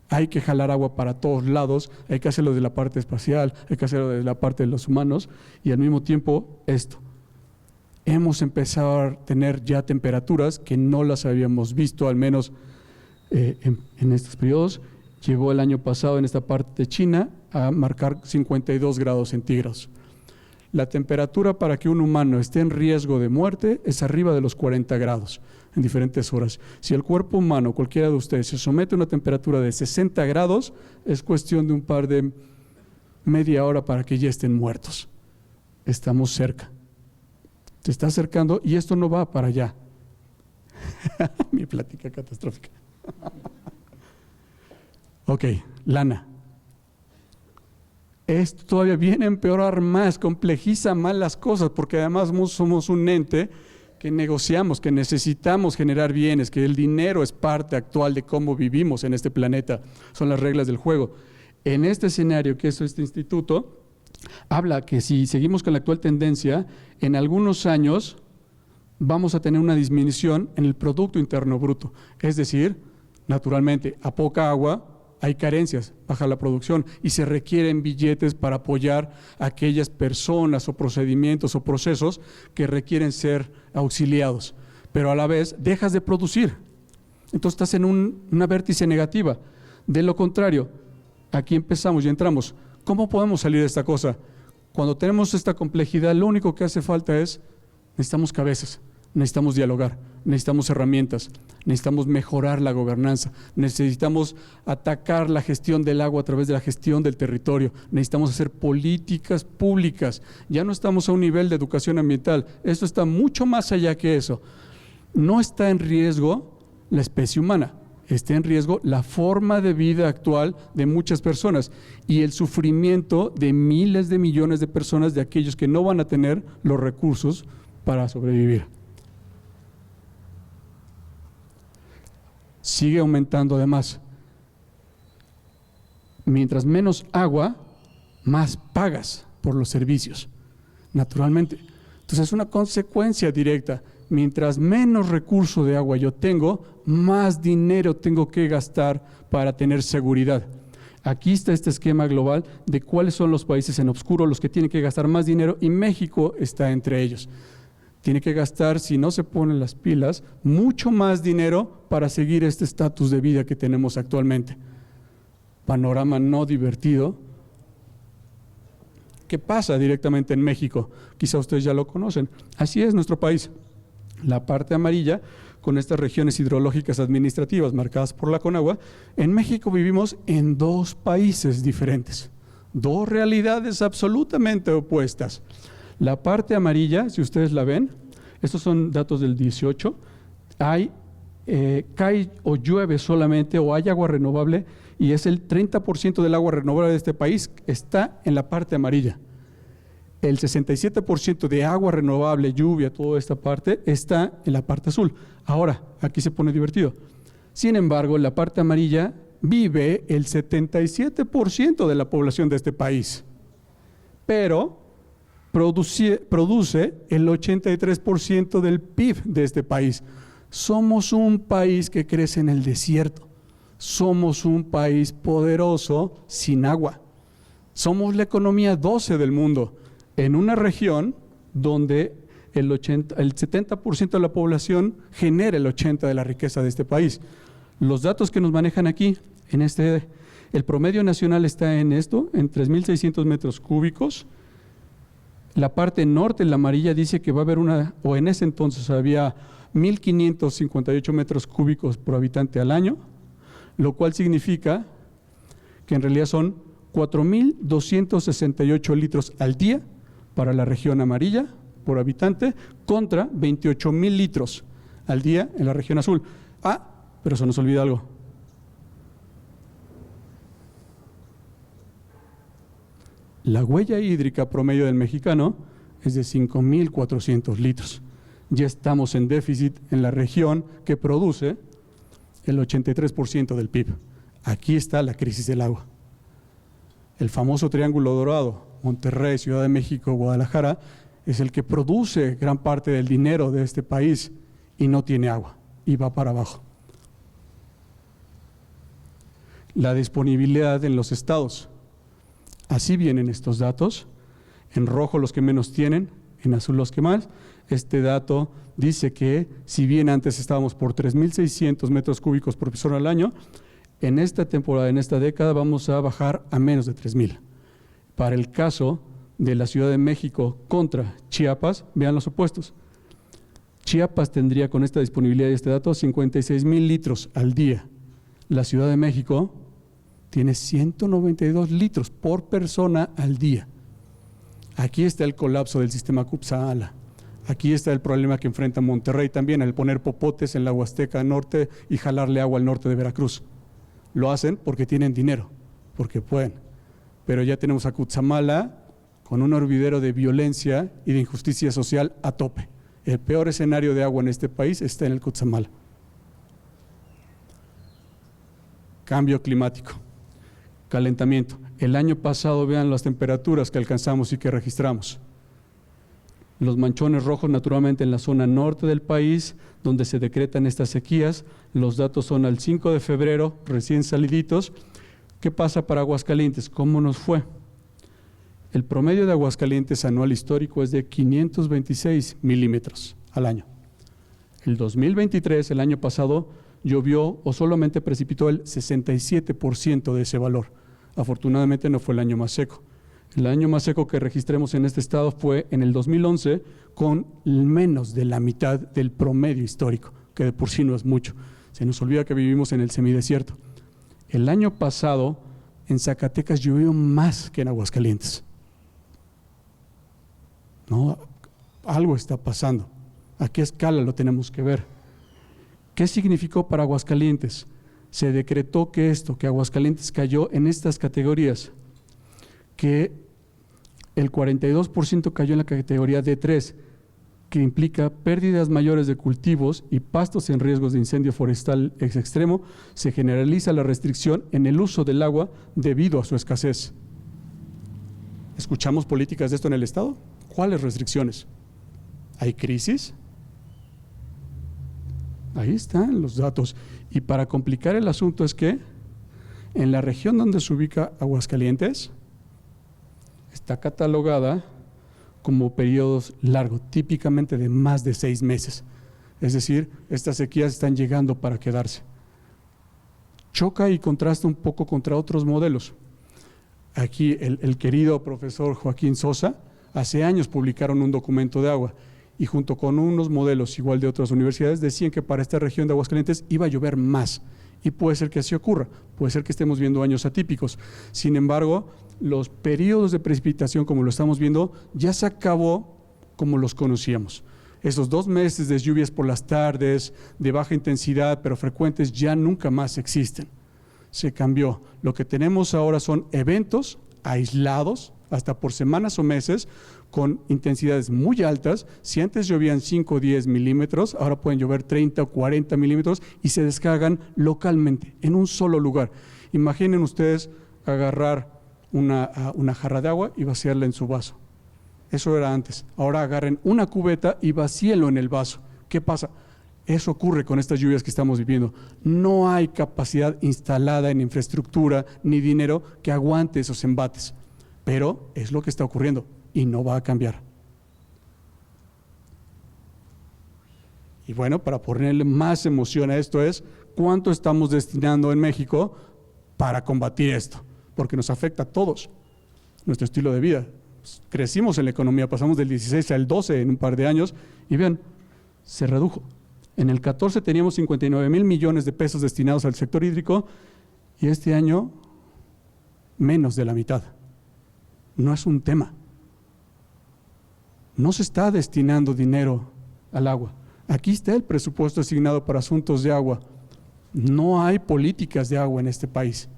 Hay que jalar agua para todos lados, hay que hacerlo de la parte espacial, hay que hacerlo de la parte de los humanos y al mismo tiempo esto. Hemos empezado a tener ya temperaturas que no las habíamos visto, al menos en estos periodos. Llegó el año pasado en esta parte de China a marcar 52 grados centígrados. La temperatura para que un humano esté en riesgo de muerte es arriba de los 40 grados en diferentes horas. Si el cuerpo humano, cualquiera de ustedes, se somete a una temperatura de 60 grados, es cuestión de un par de media hora para que ya estén muertos. Estamos cerca. Se está acercando y esto no va para allá. Mi plática catastrófica. Ok, lana. Esto todavía viene a empeorar más, complejiza más las cosas, porque además somos un ente que negociamos, que necesitamos generar bienes, que el dinero es parte actual de cómo vivimos en este planeta, son las reglas del juego. En este escenario que es este instituto, habla que si seguimos con la actual tendencia, en algunos años vamos a tener una disminución en el Producto Interno Bruto, es decir, naturalmente, a poca agua, hay carencias, baja la producción y se requieren billetes para apoyar a aquellas personas o procedimientos o procesos que requieren ser auxiliados, pero a la vez dejas de producir. Entonces estás en una vértice negativa. De lo contrario, aquí empezamos y entramos. ¿Cómo podemos salir de esta cosa? Cuando tenemos esta complejidad, lo único que hace falta es, necesitamos cabezas, necesitamos dialogar, necesitamos herramientas, necesitamos mejorar la gobernanza, necesitamos atacar la gestión del agua a través de la gestión del territorio, necesitamos hacer políticas públicas. Ya no estamos a un nivel de educación ambiental, esto está mucho más allá que eso. No está en riesgo la especie humana, está en riesgo la forma de vida actual de muchas personas y el sufrimiento de miles de millones de personas, de aquellos que no van a tener los recursos para sobrevivir. Sigue aumentando además. Mientras menos agua, más pagas por los servicios, naturalmente. Entonces es una consecuencia directa. Mientras menos recurso de agua yo tengo, más dinero tengo que gastar para tener seguridad. Aquí está este esquema global de cuáles son los países en oscuro los que tienen que gastar más dinero y México está entre ellos. Tiene que gastar, si no se ponen las pilas, mucho más dinero para seguir este estatus de vida que tenemos actualmente. Panorama no divertido. ¿Qué pasa directamente en México? Quizá ustedes ya lo conocen. Así es nuestro país. La parte amarilla, con estas regiones hidrológicas administrativas marcadas por la Conagua, en México vivimos en dos países diferentes, dos realidades absolutamente opuestas. La parte amarilla, si ustedes la ven, estos son datos del 18, cae o llueve solamente o hay agua renovable y es el 30% del agua renovable de este país está en la parte amarilla. El 67% de agua renovable, lluvia, toda esta parte, está en la parte azul. Ahora, aquí se pone divertido. Sin embargo, en la parte amarilla vive el 77% de la población de este país, pero produce el 83% del PIB de este país. Somos un país que crece en el desierto. Somos un país poderoso sin agua. Somos la economía 12 del mundo, en una región donde el 70% de la población genera el 80% de la riqueza de este país. Los datos que nos manejan aquí, el promedio nacional está en esto, en 3.600 metros cúbicos. La parte norte, la amarilla, dice que va a haber o en ese entonces había 1.558 metros cúbicos por habitante al año, lo cual significa que en realidad son 4.268 litros al día para la región amarilla por habitante contra 28.000 litros al día en la región azul. Pero se nos olvida algo. La huella hídrica promedio del mexicano es de 5.400 litros. Ya estamos en déficit en la región que produce el 83% del PIB. Aquí está la crisis del agua. El famoso Triángulo Dorado, Monterrey, Ciudad de México, Guadalajara, es el que produce gran parte del dinero de este país y no tiene agua y va para abajo. La disponibilidad en los estados. Así vienen estos datos, en rojo los que menos tienen, en azul los que más. Este dato dice que si bien antes estábamos por 3.600 metros cúbicos por persona al año, en esta temporada, en esta década, vamos a bajar a menos de 3.000. Para el caso de la Ciudad de México contra Chiapas, vean los opuestos. Chiapas tendría con esta disponibilidad y este dato 56.000 litros al día. La Ciudad de México tiene 192 litros por persona al día. Aquí está el colapso del sistema Cutzamala. Aquí está el problema que enfrenta Monterrey también al poner popotes en la Huasteca Norte y jalarle agua al norte de Veracruz. Lo hacen porque tienen dinero, porque pueden. Pero ya tenemos a Cutzamala con un hervidero de violencia y de injusticia social a tope. El peor escenario de agua en este país está en el Cutzamala. Cambio climático, calentamiento. El año pasado, vean las temperaturas que alcanzamos y que registramos. Los manchones rojos naturalmente en la zona norte del país, donde se decretan estas sequías. Los datos son al 5 de febrero, recién saliditos. ¿Qué pasa para Aguascalientes? ¿Cómo nos fue? El promedio de Aguascalientes anual histórico es de 526 milímetros al año. El 2023, el año pasado, llovió o solamente precipitó el 67% de ese valor. Afortunadamente no fue el año más seco. El año más seco que registremos en este estado fue en el 2011, con menos de la mitad del promedio histórico, que de por sí no es mucho. Se nos olvida que vivimos en el semidesierto. El año pasado en Zacatecas llovió más que en Aguascalientes. No, algo está pasando. ¿A qué escala lo tenemos que ver? ¿Qué significó para Aguascalientes? Se decretó que Aguascalientes cayó en estas categorías, que el 42% cayó en la categoría D3, que implica pérdidas mayores de cultivos y pastos en riesgos de incendio forestal extremo. Se generaliza la restricción en el uso del agua debido a su escasez. ¿Escuchamos políticas de esto en el Estado? ¿Cuáles restricciones? ¿Hay crisis? Ahí están los datos. Y para complicar el asunto es que en la región donde se ubica Aguascalientes está catalogada como periodos largos, típicamente de más de 6 meses. Es decir, estas sequías están llegando para quedarse. Choca y contrasta un poco contra otros modelos. Aquí el querido profesor Joaquín Sosa, hace años publicaron un documento de agua y junto con unos modelos igual de otras universidades decían que para esta región de Aguascalientes iba a llover más. Y puede ser que así ocurra, puede ser que estemos viendo años atípicos. Sin embargo, los periodos de precipitación, como lo estamos viendo, ya se acabó como los conocíamos. Esos 2 meses de lluvias por las tardes, de baja intensidad, pero frecuentes, ya nunca más existen. Se cambió. Lo que tenemos ahora son eventos aislados, hasta por semanas o meses, con intensidades muy altas. Si antes llovían 5 o 10 milímetros, ahora pueden llover 30 o 40 milímetros y se descargan localmente, en un solo lugar. Imaginen ustedes agarrar una jarra de agua y vaciarla en su vaso. Eso era antes. Ahora agarren una cubeta y vacíenlo en el vaso. ¿Qué pasa? Eso ocurre con estas lluvias que estamos viviendo. No hay capacidad instalada en infraestructura ni dinero que aguante esos embates. Pero es lo que está ocurriendo y no va a cambiar. Y bueno, para ponerle más emoción a esto es cuánto estamos destinando en México para combatir esto, porque nos afecta a todos, nuestro estilo de vida. Crecimos en la economía, pasamos del 16 al 12 en un par de años y vean, se redujo. En el 14 teníamos 59,000 millones de pesos destinados al sector hídrico y este año menos de la mitad. No es un tema. No se está destinando dinero al agua. Aquí está el presupuesto asignado para asuntos de agua. No hay políticas de agua en este país.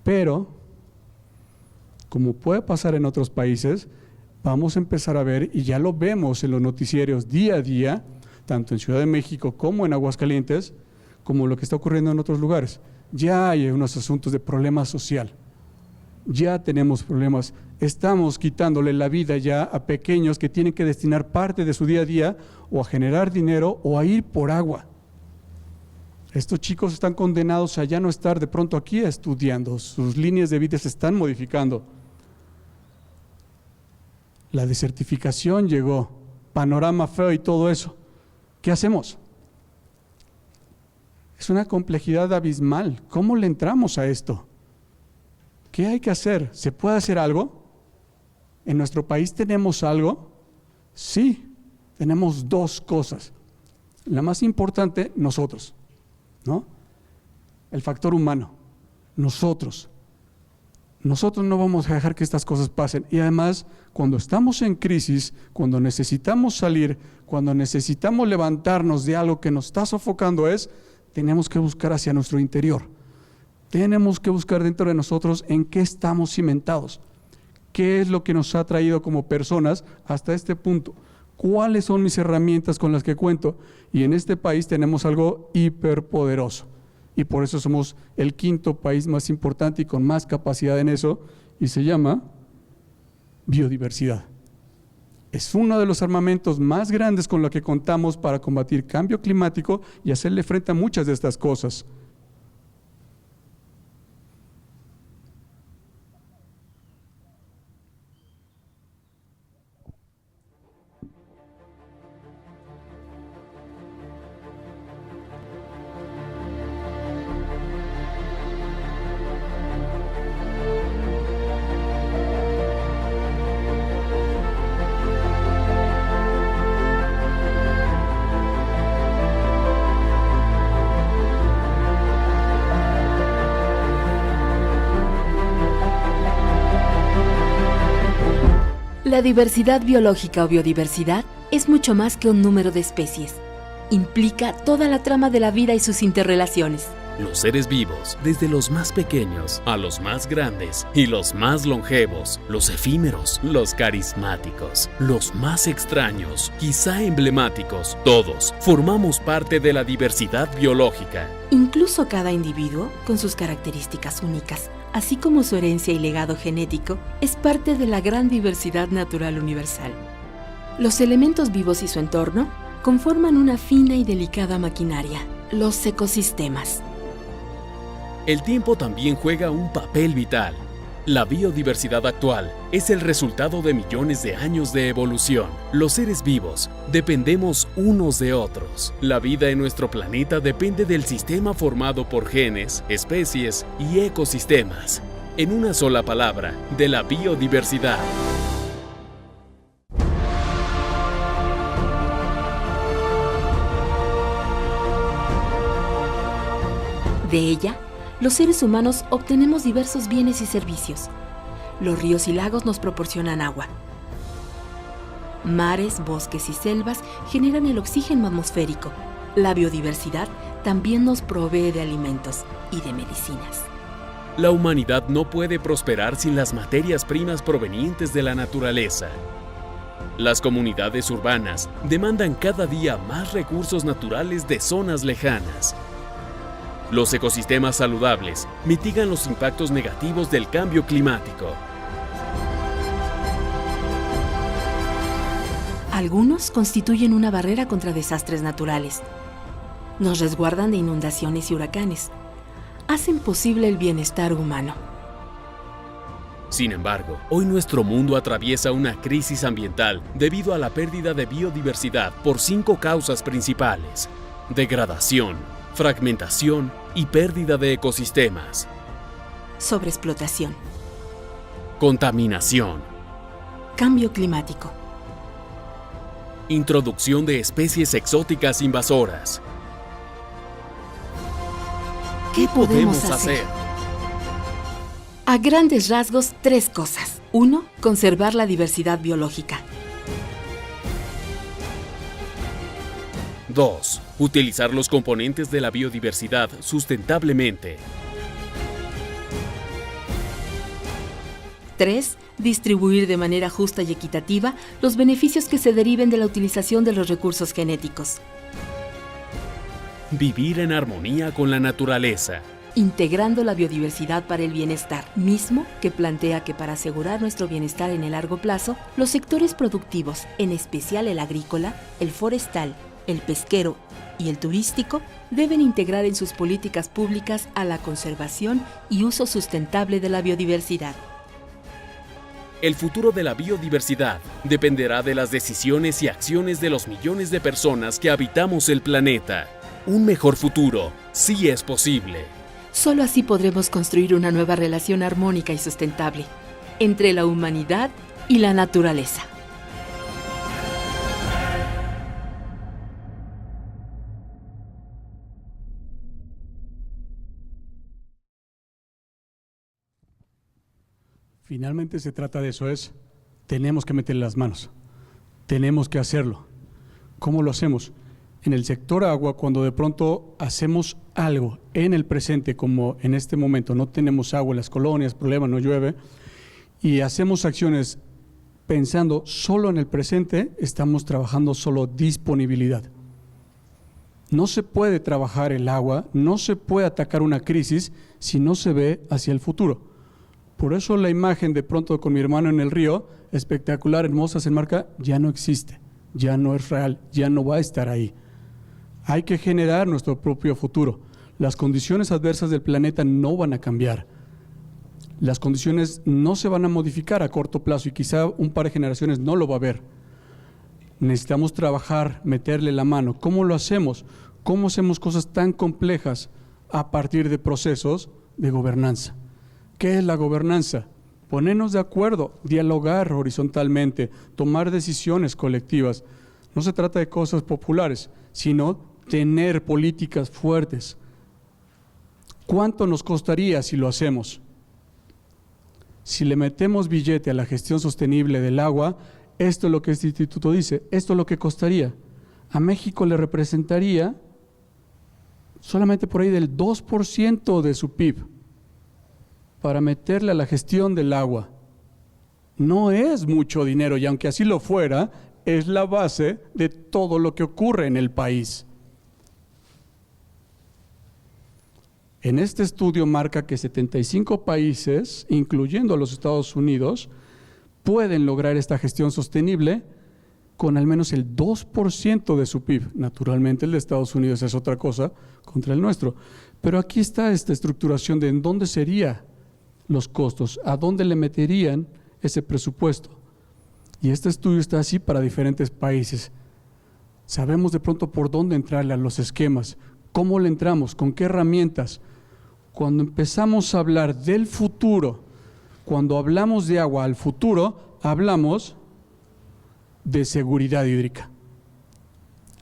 Pero, como puede pasar en otros países, vamos a empezar a ver, y ya lo vemos en los noticieros día a día, tanto en Ciudad de México como en Aguascalientes, como lo que está ocurriendo en otros lugares. Ya hay unos asuntos de problema social. Ya tenemos problemas, estamos quitándole la vida ya a pequeños que tienen que destinar parte de su día a día o a generar dinero o a ir por agua. Estos chicos están condenados a ya no estar de pronto aquí estudiando, sus líneas de vida se están modificando. La desertificación llegó, panorama feo y todo eso. ¿Qué hacemos? Es una complejidad abismal. ¿Cómo le entramos a esto? ¿Qué hay que hacer? ¿Se puede hacer algo? ¿En nuestro país tenemos algo? Sí, tenemos 2 cosas. La más importante, nosotros, ¿no? El factor humano, nosotros. Nosotros no vamos a dejar que estas cosas pasen. Y además, cuando estamos en crisis, cuando necesitamos salir, cuando necesitamos levantarnos de algo que nos está sofocando, tenemos que buscar hacia nuestro interior. Tenemos que buscar dentro de nosotros en qué estamos cimentados, qué es lo que nos ha traído como personas hasta este punto, cuáles son mis herramientas con las que cuento. Y en este país tenemos algo hiperpoderoso y por eso somos el 5º país más importante y con más capacidad en eso, y se llama biodiversidad. Es uno de los armamentos más grandes con los que contamos para combatir cambio climático y hacerle frente a muchas de estas cosas. La diversidad biológica o biodiversidad es mucho más que un número de especies. Implica toda la trama de la vida y sus interrelaciones. Los seres vivos, desde los más pequeños a los más grandes y los más longevos, los efímeros, los carismáticos, los más extraños, quizá emblemáticos, todos formamos parte de la diversidad biológica. Incluso cada individuo, con sus características únicas, así como su herencia y legado genético, es parte de la gran diversidad natural universal. Los elementos vivos y su entorno conforman una fina y delicada maquinaria, los ecosistemas. El tiempo también juega un papel vital. La biodiversidad actual es el resultado de millones de años de evolución. Los seres vivos dependemos unos de otros. La vida en nuestro planeta depende del sistema formado por genes, especies y ecosistemas. En una sola palabra, de la biodiversidad. De ella, los seres humanos obtenemos diversos bienes y servicios. Los ríos y lagos nos proporcionan agua. Mares, bosques y selvas generan el oxígeno atmosférico. La biodiversidad también nos provee de alimentos y de medicinas. La humanidad no puede prosperar sin las materias primas provenientes de la naturaleza. Las comunidades urbanas demandan cada día más recursos naturales de zonas lejanas. Los ecosistemas saludables mitigan los impactos negativos del cambio climático. Algunos constituyen una barrera contra desastres naturales. Nos resguardan de inundaciones y huracanes. Hacen posible el bienestar humano. Sin embargo, hoy nuestro mundo atraviesa una crisis ambiental debido a la pérdida de biodiversidad por 5 causas principales: degradación, fragmentación y pérdida de ecosistemas. Sobreexplotación. Contaminación. Cambio climático. Introducción de especies exóticas invasoras. ¿Qué podemos hacer? A grandes rasgos, 3 cosas. 1. Conservar la diversidad biológica. 2. Utilizar los componentes de la biodiversidad sustentablemente. 3. Distribuir de manera justa y equitativa los beneficios que se deriven de la utilización de los recursos genéticos. Vivir en armonía con la naturaleza. Integrando la biodiversidad para el bienestar, mismo que plantea que para asegurar nuestro bienestar en el largo plazo, los sectores productivos, en especial el agrícola, el forestal, el pesquero y el turístico, deben integrar en sus políticas públicas a la conservación y uso sustentable de la biodiversidad. El futuro de la biodiversidad dependerá de las decisiones y acciones de los millones de personas que habitamos el planeta. Un mejor futuro sí es posible. Solo así podremos construir una nueva relación armónica y sustentable entre la humanidad y la naturaleza. Finalmente se trata de eso, tenemos que meterle las manos, tenemos que hacerlo. ¿Cómo lo hacemos? En el sector agua, cuando de pronto hacemos algo en el presente, como en este momento no tenemos agua en las colonias, problema, no llueve, y hacemos acciones pensando solo en el presente, estamos trabajando solo disponibilidad. No se puede trabajar el agua, no se puede atacar una crisis si no se ve hacia el futuro. Por eso la imagen de pronto con mi hermano en el río, espectacular, hermosa, se enmarca, ya no existe, ya no es real, ya no va a estar ahí. Hay que generar nuestro propio futuro. Las condiciones adversas del planeta no van a cambiar. Las condiciones no se van a modificar a corto plazo y quizá un par de generaciones no lo va a ver. Necesitamos trabajar, meterle la mano. ¿Cómo lo hacemos? ¿Cómo hacemos cosas tan complejas a partir de procesos de gobernanza? ¿Qué es la gobernanza? Ponernos de acuerdo, dialogar horizontalmente, tomar decisiones colectivas. No se trata de cosas populares, sino tener políticas fuertes. ¿Cuánto nos costaría si lo hacemos? Si le metemos billete a la gestión sostenible del agua, esto es lo que este instituto dice, esto es lo que costaría. A México le representaría solamente por ahí del 2% de su PIB para meterle a la gestión del agua. No es mucho dinero y aunque así lo fuera, es la base de todo lo que ocurre en el país. En este estudio marca que 75 países, incluyendo a los Estados Unidos, pueden lograr esta gestión sostenible con al menos el 2% de su PIB. Naturalmente el de Estados Unidos es otra cosa contra el nuestro. Pero aquí está esta estructuración de en dónde serían los costos, a dónde le meterían ese presupuesto. Y este estudio está así para diferentes países. Sabemos de pronto por dónde entrarle a los esquemas, cómo le entramos, con qué herramientas. Cuando empezamos a hablar del futuro, cuando hablamos de agua al futuro, hablamos de seguridad hídrica.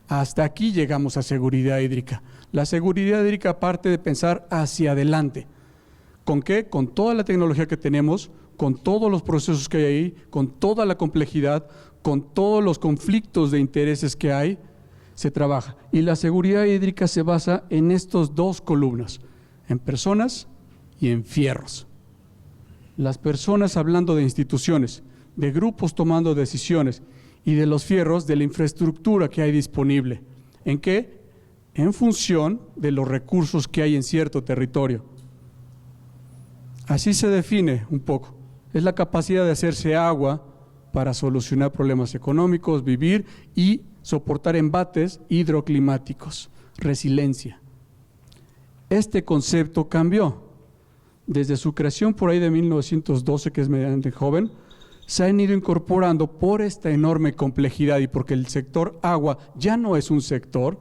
Hasta aquí llegamos a seguridad hídrica. La seguridad hídrica parte de pensar hacia adelante. ¿Con qué? Con toda la tecnología que tenemos, con todos los procesos que hay ahí, con toda la complejidad, con todos los conflictos de intereses que hay, se trabaja. Y la seguridad hídrica se basa en estas dos columnas, en personas y en fierros. Las personas hablando de instituciones, de grupos tomando decisiones y de los fierros de la infraestructura que hay disponible. ¿En qué? En función de los recursos que hay en cierto territorio. Así se define un poco. Es la capacidad de hacerse agua para solucionar problemas económicos, vivir y soportar embates hidroclimáticos, resiliencia. Este concepto cambió. Desde su creación por ahí de 1912, que es medianamente joven, se han ido incorporando por esta enorme complejidad y porque el sector agua ya no es un sector,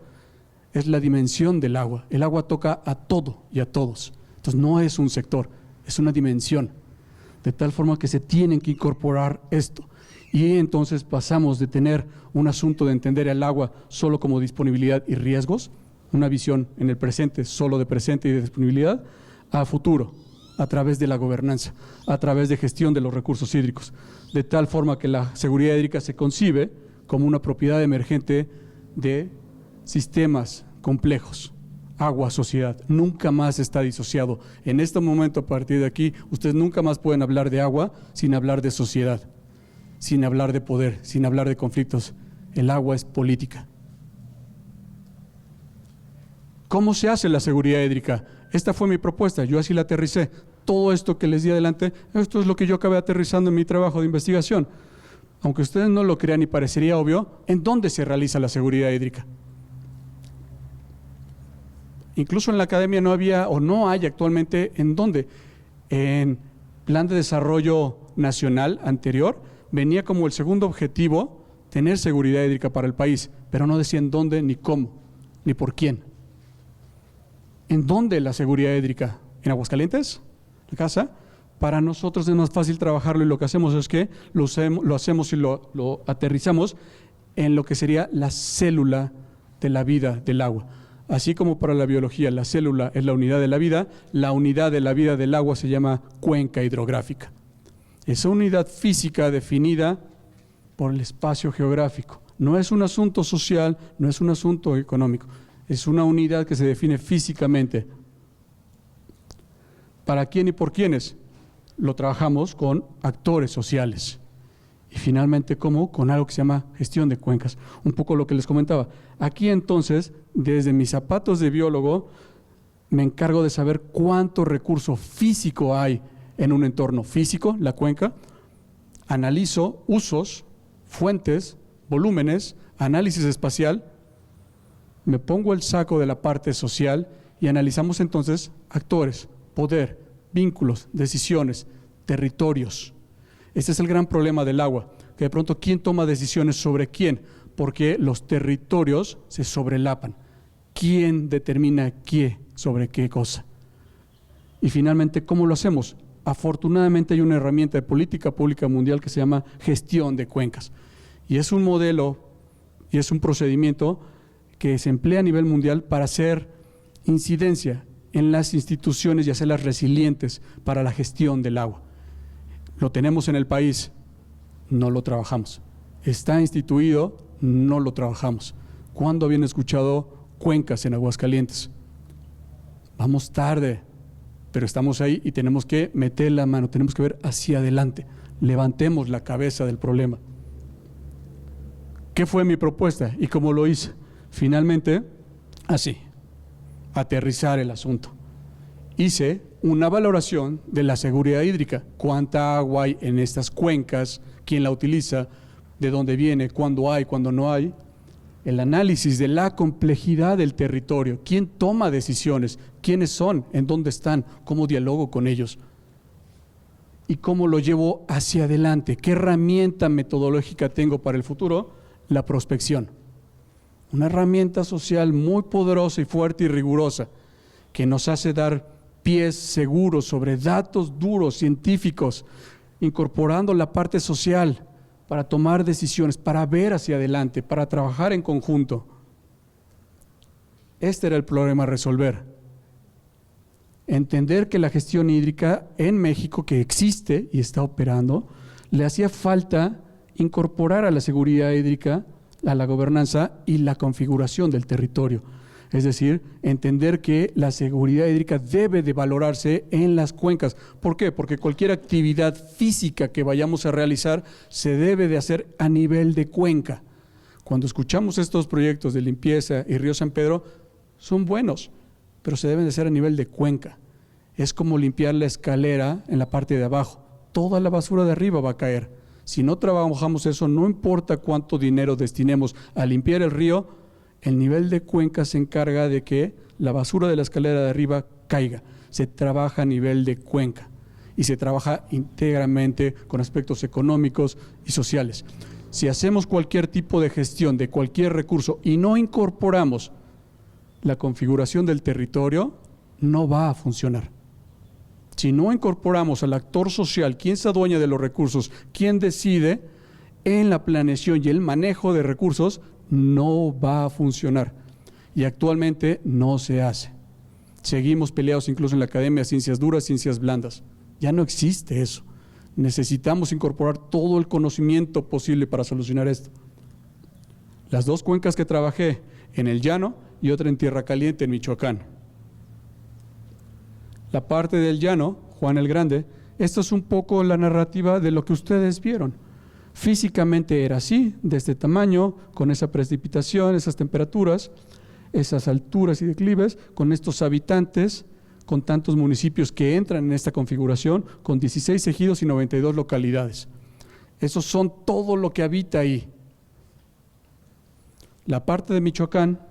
es la dimensión del agua. El agua toca a todo y a todos. Entonces no es un sector, es una dimensión. De tal forma que se tienen que incorporar esto. Y entonces pasamos de tener un asunto de entender el agua solo como disponibilidad y riesgos, una visión en el presente, solo de presente y de disponibilidad, a futuro, a través de la gobernanza, a través de gestión de los recursos hídricos, de tal forma que la seguridad hídrica se concibe como una propiedad emergente de sistemas complejos. Agua, sociedad, nunca más está disociado. En este momento, a partir de aquí, ustedes nunca más pueden hablar de agua sin hablar de sociedad, sin hablar de poder, sin hablar de conflictos. El agua es política. ¿Cómo se hace la seguridad hídrica? Esta fue mi propuesta, yo así la aterricé. Todo esto que les di adelante, esto es lo que yo acabé aterrizando en mi trabajo de investigación. Aunque ustedes no lo crean y parecería obvio, ¿en dónde se realiza la seguridad hídrica? Incluso en la academia no había o no hay actualmente en dónde. En Plan de Desarrollo Nacional anterior venía como el segundo objetivo tener seguridad hídrica para el país, pero no decía en dónde, ni cómo, ni por quién. ¿En dónde la seguridad hídrica? ¿En Aguascalientes? ¿La casa? Para nosotros es más fácil trabajarlo y lo que hacemos es que lo hacemos y lo aterrizamos en lo que sería la célula de la vida del agua. Así como para la biología la célula es la unidad de la vida del agua se llama cuenca hidrográfica. Esa unidad física definida por el espacio geográfico. No es un asunto social, no es un asunto económico, es una unidad que se define físicamente. ¿Para quién y por quiénes? Lo trabajamos con actores sociales. Y finalmente, ¿cómo? Con algo que se llama gestión de cuencas. Un poco lo que les comentaba. Aquí entonces, desde mis zapatos de biólogo, me encargo de saber cuánto recurso físico hay en un entorno físico, la cuenca. Analizo usos, fuentes, volúmenes, análisis espacial. Me pongo el saco de la parte social y analizamos entonces actores, poder, vínculos, decisiones, territorios. Este es el gran problema del agua, que de pronto ¿quién toma decisiones sobre quién? Porque los territorios se sobrelapan. ¿Quién determina qué sobre qué cosa? Y finalmente, ¿cómo lo hacemos? Afortunadamente hay una herramienta de política pública mundial que se llama gestión de cuencas. Y es un modelo y es un procedimiento que se emplea a nivel mundial para hacer incidencia en las instituciones y hacerlas resilientes para la gestión del agua. Lo tenemos en el país, no lo trabajamos. Está instituido, no lo trabajamos. ¿Cuándo habían escuchado cuencas en Aguascalientes? Vamos tarde, pero estamos ahí y tenemos que meter la mano, tenemos que ver hacia adelante. Levantemos la cabeza del problema. ¿Qué fue mi propuesta y cómo lo hice? Finalmente, así, aterrizar el asunto. Hice una valoración de la seguridad hídrica, cuánta agua hay en estas cuencas, quién la utiliza, de dónde viene, cuándo hay, cuándo no hay, el análisis de la complejidad del territorio, quién toma decisiones, quiénes son, en dónde están, cómo dialogo con ellos y cómo lo llevo hacia adelante, qué herramienta metodológica tengo para el futuro, la prospección. Una herramienta social muy poderosa y fuerte y rigurosa que nos hace dar pies seguros sobre datos duros, científicos, incorporando la parte social para tomar decisiones, para ver hacia adelante, para trabajar en conjunto. Este era el problema a resolver. Entender que la gestión hídrica en México, que existe y está operando, le hacía falta incorporar a la seguridad hídrica, a la gobernanza y la configuración del territorio. Es decir, entender que la seguridad hídrica debe de valorarse en las cuencas. ¿Por qué? Porque cualquier actividad física que vayamos a realizar se debe de hacer a nivel de cuenca. Cuando escuchamos estos proyectos de limpieza y Río San Pedro, son buenos, pero se deben de hacer a nivel de cuenca. Es como limpiar la escalera en la parte de abajo. Toda la basura de arriba va a caer. Si no trabajamos eso, no importa cuánto dinero destinemos a limpiar el río, el nivel de cuenca se encarga de que la basura de la escalera de arriba caiga. Se trabaja a nivel de cuenca y se trabaja íntegramente con aspectos económicos y sociales. Si hacemos cualquier tipo de gestión de cualquier recurso y no incorporamos la configuración del territorio, no va a funcionar. Si no incorporamos al actor social, quién se adueña de los recursos, quién decide en la planeación y el manejo de recursos, no va a funcionar. Y actualmente no se hace. Seguimos peleados incluso en la Academia de Ciencias Duras, Ciencias Blandas. Ya no existe eso. Necesitamos incorporar todo el conocimiento posible para solucionar esto. Las dos cuencas que trabajé, en el Llano y otra en Tierra Caliente, en Michoacán. La parte del Llano, Juan el Grande, esto es un poco la narrativa de lo que ustedes vieron. Físicamente era así, de este tamaño, con esa precipitación, esas temperaturas, esas alturas y declives, con estos habitantes, con tantos municipios que entran en esta configuración, con 16 ejidos y 92 localidades. Esos son todo lo que habita ahí. La parte de Michoacán,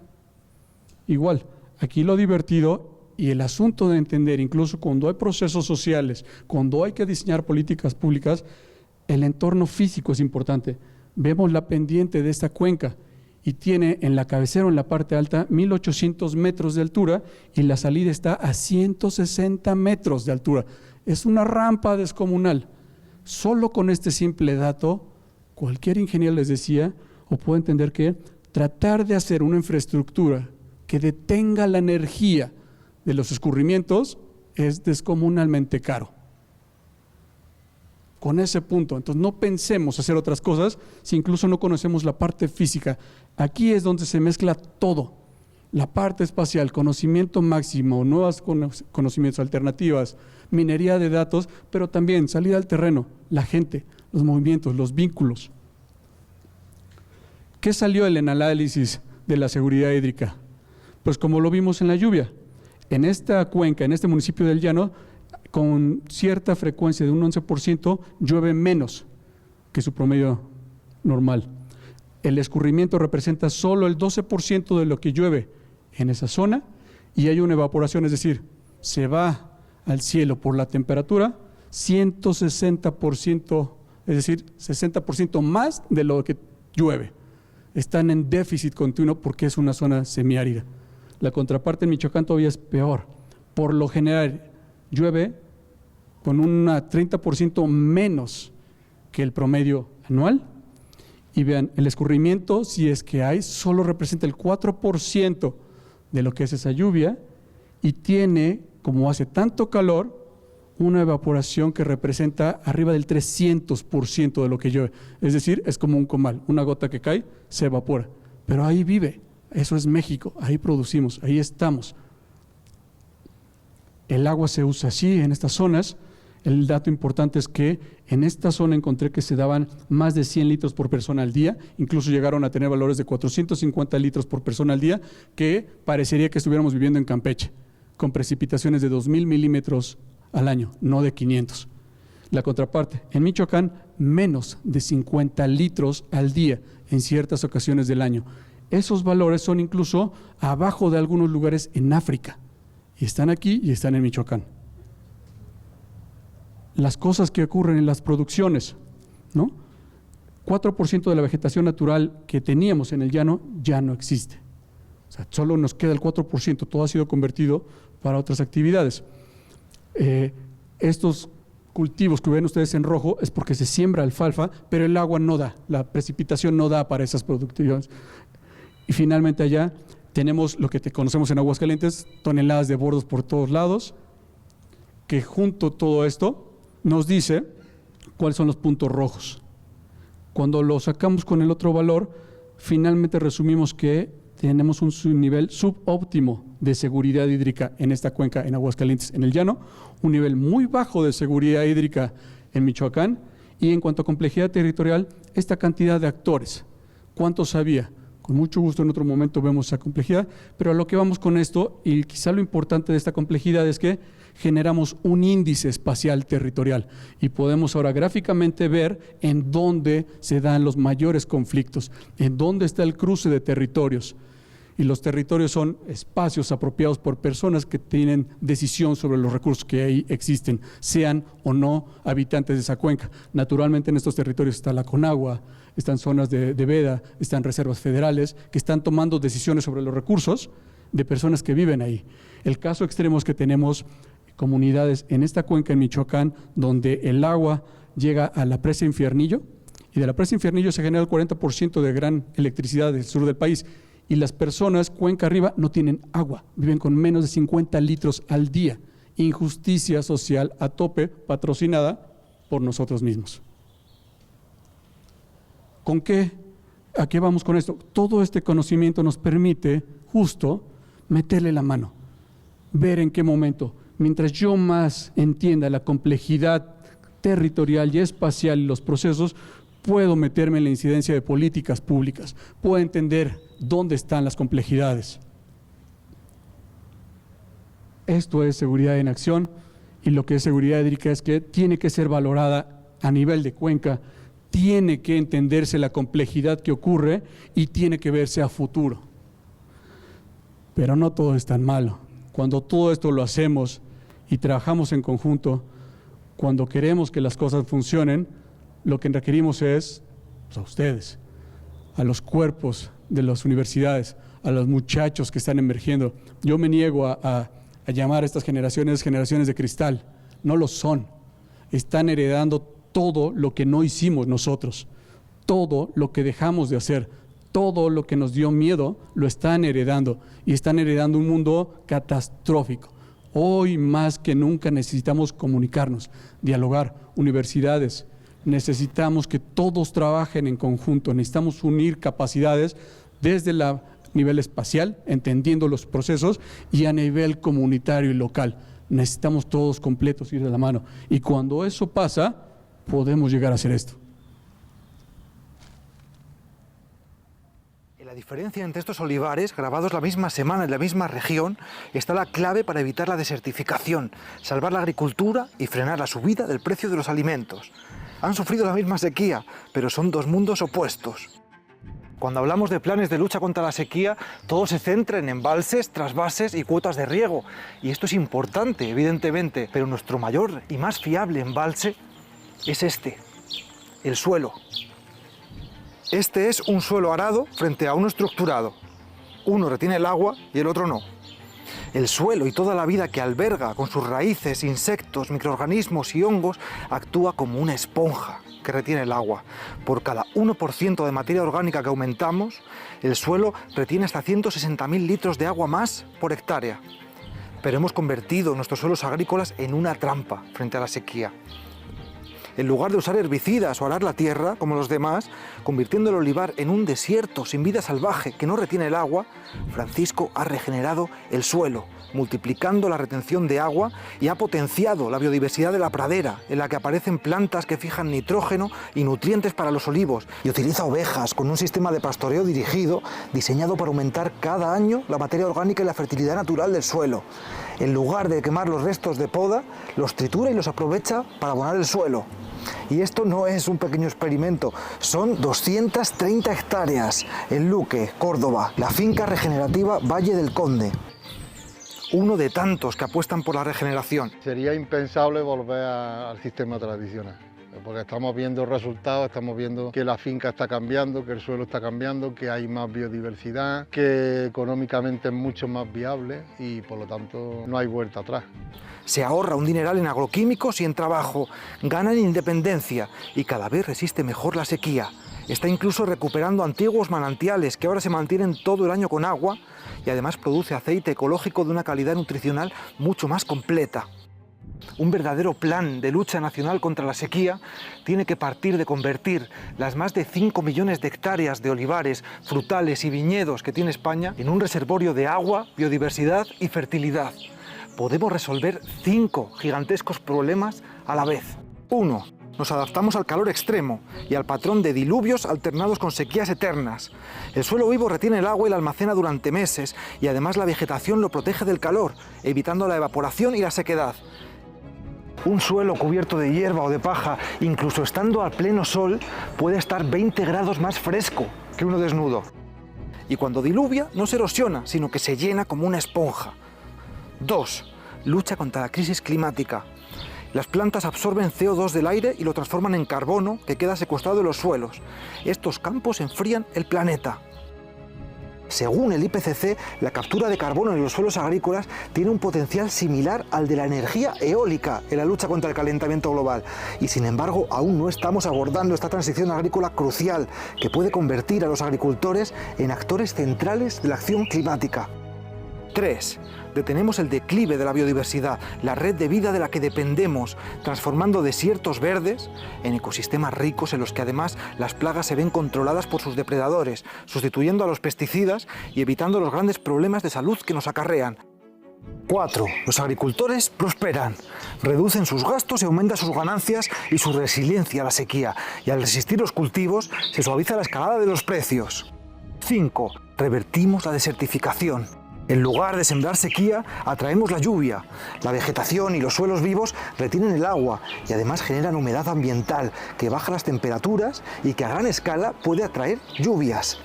igual, aquí lo divertido y el asunto de entender, incluso cuando hay procesos sociales, cuando hay que diseñar políticas públicas, el entorno físico es importante. Vemos la pendiente de esta cuenca y tiene en la cabecera, en la parte alta, 1,800 metros de altura y la salida está a 160 metros de altura. Es una rampa descomunal. Solo con este simple dato, cualquier ingeniero les decía o puede entender que tratar de hacer una infraestructura que detenga la energía de los escurrimientos es descomunalmente caro. Con ese punto, entonces no pensemos hacer otras cosas si incluso no conocemos la parte física. Aquí es donde se mezcla todo, la parte espacial, conocimiento máximo, nuevos conocimientos, alternativas, minería de datos, pero también salida al terreno, la gente, los movimientos, los vínculos. ¿Qué salió del análisis de la seguridad hídrica? Pues como lo vimos en la lluvia, en esta cuenca, en este municipio del Llano, con cierta frecuencia de un 11%, llueve menos que su promedio normal. El escurrimiento representa solo el 12% de lo que llueve en esa zona y hay una evaporación, es decir, se va al cielo por la temperatura 160%, es decir, 60% más de lo que llueve. Están en déficit continuo porque es una zona semiárida. La contraparte en Michoacán todavía es peor. Por lo general, llueve con un 30% menos que el promedio anual. Y vean, el escurrimiento, si es que hay, solo representa el 4% de lo que es esa lluvia y tiene, como hace tanto calor, una evaporación que representa arriba del 300% de lo que llueve. Es decir, es como un comal, una gota que cae, se evapora. Pero ahí vive, eso es México, ahí producimos, ahí estamos. El agua se usa así en estas zonas. El dato importante es que en esta zona encontré que se daban más de 100 litros por persona al día, incluso llegaron a tener valores de 450 litros por persona al día, que parecería que estuviéramos viviendo en Campeche, con precipitaciones de 2,000 milímetros al año, no de 500. La contraparte, en Michoacán, menos de 50 litros al día en ciertas ocasiones del año. Esos valores son incluso abajo de algunos lugares en África, y están aquí y están en Michoacán. Las cosas que ocurren en las producciones, ¿no? 4% de la vegetación natural que teníamos en el llano ya no existe. O sea, solo nos queda el 4%, todo ha sido convertido para otras actividades. Estos cultivos que ven ustedes en rojo es porque se siembra alfalfa, pero el agua no da, la precipitación no da para esas productividades. Y finalmente allá tenemos lo que conocemos en Aguascalientes, toneladas de bordos por todos lados, que junto a todo esto nos dice cuáles son los puntos rojos. Cuando lo sacamos con el otro valor, finalmente resumimos que tenemos un nivel subóptimo de seguridad hídrica en esta cuenca, en Aguascalientes, en el llano, un nivel muy bajo de seguridad hídrica en Michoacán, y en cuanto a complejidad territorial, esta cantidad de actores. ¿Cuántos había? Con mucho gusto en otro momento vemos esa complejidad, pero a lo que vamos con esto, y quizá lo importante de esta complejidad es que generamos un índice espacial territorial y podemos ahora gráficamente ver en dónde se dan los mayores conflictos, en dónde está el cruce de territorios. Y los territorios son espacios apropiados por personas que tienen decisión sobre los recursos que ahí existen, sean o no habitantes de esa cuenca. Naturalmente en estos territorios está la Conagua, están zonas de veda, están reservas federales que están tomando decisiones sobre los recursos de personas que viven ahí. El caso extremo es que tenemos comunidades en esta cuenca en Michoacán donde el agua llega a la presa Infiernillo y de la presa Infiernillo se genera el 40% de gran electricidad del sur del país. Y las personas cuenca arriba no tienen agua, viven con menos de 50 litros al día. Injusticia social a tope, patrocinada por nosotros mismos. ¿Con qué? ¿A qué vamos con esto? Todo este conocimiento nos permite justo meterle la mano, ver en qué momento. Mientras yo más entienda la complejidad territorial y espacial y los procesos, puedo meterme en la incidencia de políticas públicas, puedo entender dónde están las complejidades. Esto es seguridad en acción, y lo que es seguridad hídrica es que tiene que ser valorada a nivel de cuenca, tiene que entenderse la complejidad que ocurre y tiene que verse a futuro. Pero no todo es tan malo. Cuando todo esto lo hacemos y trabajamos en conjunto, cuando queremos que las cosas funcionen, lo que requerimos es a ustedes, a los cuerpos de las universidades, a los muchachos que están emergiendo. Yo me niego a llamar a estas generaciones de cristal, no lo son. Están heredando todo lo que no hicimos nosotros, todo lo que dejamos de hacer, todo lo que nos dio miedo, lo están heredando, y están heredando un mundo catastrófico. Hoy más que nunca necesitamos comunicarnos, dialogar, universidades. Necesitamos que todos trabajen en conjunto, necesitamos unir capacidades desde el nivel espacial, entendiendo los procesos, y a nivel comunitario y local. Necesitamos todos completos ir de la mano. Y cuando eso pasa, podemos llegar a hacer esto. En la diferencia entre estos olivares, grabados la misma semana en la misma región, está la clave para evitar la desertificación, salvar la agricultura y frenar la subida del precio de los alimentos. Han sufrido la misma sequía, pero son dos mundos opuestos. Cuando hablamos de planes de lucha contra la sequía, todo se centra en embalses, trasvases y cuotas de riego. Y esto es importante, evidentemente, pero nuestro mayor y más fiable embalse es este, el suelo. Este es un suelo arado frente a uno estructurado. Uno retiene el agua y el otro no. El suelo y toda la vida que alberga, con sus raíces, insectos, microorganismos y hongos, actúa como una esponja que retiene el agua. Por cada 1% de materia orgánica que aumentamos, el suelo retiene hasta 160.000 litros de agua más por hectárea. pero hemos convertido nuestros suelos agrícolas en una trampa frente a la sequía. En lugar de usar herbicidas o arar la tierra, como los demás, convirtiendo el olivar en un desierto sin vida salvaje que no retiene el agua, Francisco ha regenerado el suelo, multiplicando la retención de agua y ha potenciado la biodiversidad de la pradera, en la que aparecen plantas que fijan nitrógeno y nutrientes para los olivos, y utiliza ovejas con un sistema de pastoreo dirigido diseñado para aumentar cada año la materia orgánica y la fertilidad natural del suelo. En lugar de quemar los restos de poda, los tritura y los aprovecha para abonar el suelo. Y esto no es un pequeño experimento, son 230 hectáreas en Luque, Córdoba, la finca regenerativa Valle del Conde. Uno de tantos que apuestan por la regeneración. Sería impensable volver al sistema tradicional, porque estamos viendo resultados, estamos viendo que la finca está cambiando, que el suelo está cambiando, que hay más biodiversidad, que económicamente es mucho más viable y por lo tanto no hay vuelta atrás. Se ahorra un dineral en agroquímicos y en trabajo, gana en independencia y cada vez resiste mejor la sequía. Está incluso recuperando antiguos manantiales que ahora se mantienen todo el año con agua y además produce aceite ecológico de una calidad nutricional mucho más completa. Un verdadero plan de lucha nacional contra la sequía tiene que partir de convertir las más de 5 millones de hectáreas de olivares, frutales y viñedos que tiene España en un reservorio de agua, biodiversidad y fertilidad. Podemos resolver 5 gigantescos problemas a la vez. 1. Nos adaptamos al calor extremo y al patrón de diluvios alternados con sequías eternas. El suelo vivo retiene el agua y la almacena durante meses y además la vegetación lo protege del calor, evitando la evaporación y la sequedad. Un suelo cubierto de hierba o de paja, incluso estando a pleno sol, puede estar 20 grados más fresco que uno desnudo. Y cuando diluvia no se erosiona, sino que se llena como una esponja. 2. Lucha contra la crisis climática. Las plantas absorben CO2 del aire y lo transforman en carbono que queda secuestrado en los suelos. Estos campos enfrían el planeta. Según el IPCC, la captura de carbono en los suelos agrícolas tiene un potencial similar al de la energía eólica en la lucha contra el calentamiento global. Y sin embargo, aún no estamos abordando esta transición agrícola crucial que puede convertir a los agricultores en actores centrales de la acción climática. 3. Detenemos el declive de la biodiversidad, la red de vida de la que dependemos, transformando desiertos verdes en ecosistemas ricos en los que además las plagas se ven controladas por sus depredadores, sustituyendo a los pesticidas y evitando los grandes problemas de salud que nos acarrean. 4. Los agricultores prosperan, reducen sus gastos y aumentan sus ganancias y su resiliencia a la sequía, y al resistir los cultivos se suaviza la escalada de los precios. 5. Revertimos la desertificación. En lugar de sembrar sequía, atraemos la lluvia. La vegetación y los suelos vivos retienen el agua y además generan humedad ambiental que baja las temperaturas y que a gran escala puede atraer lluvias.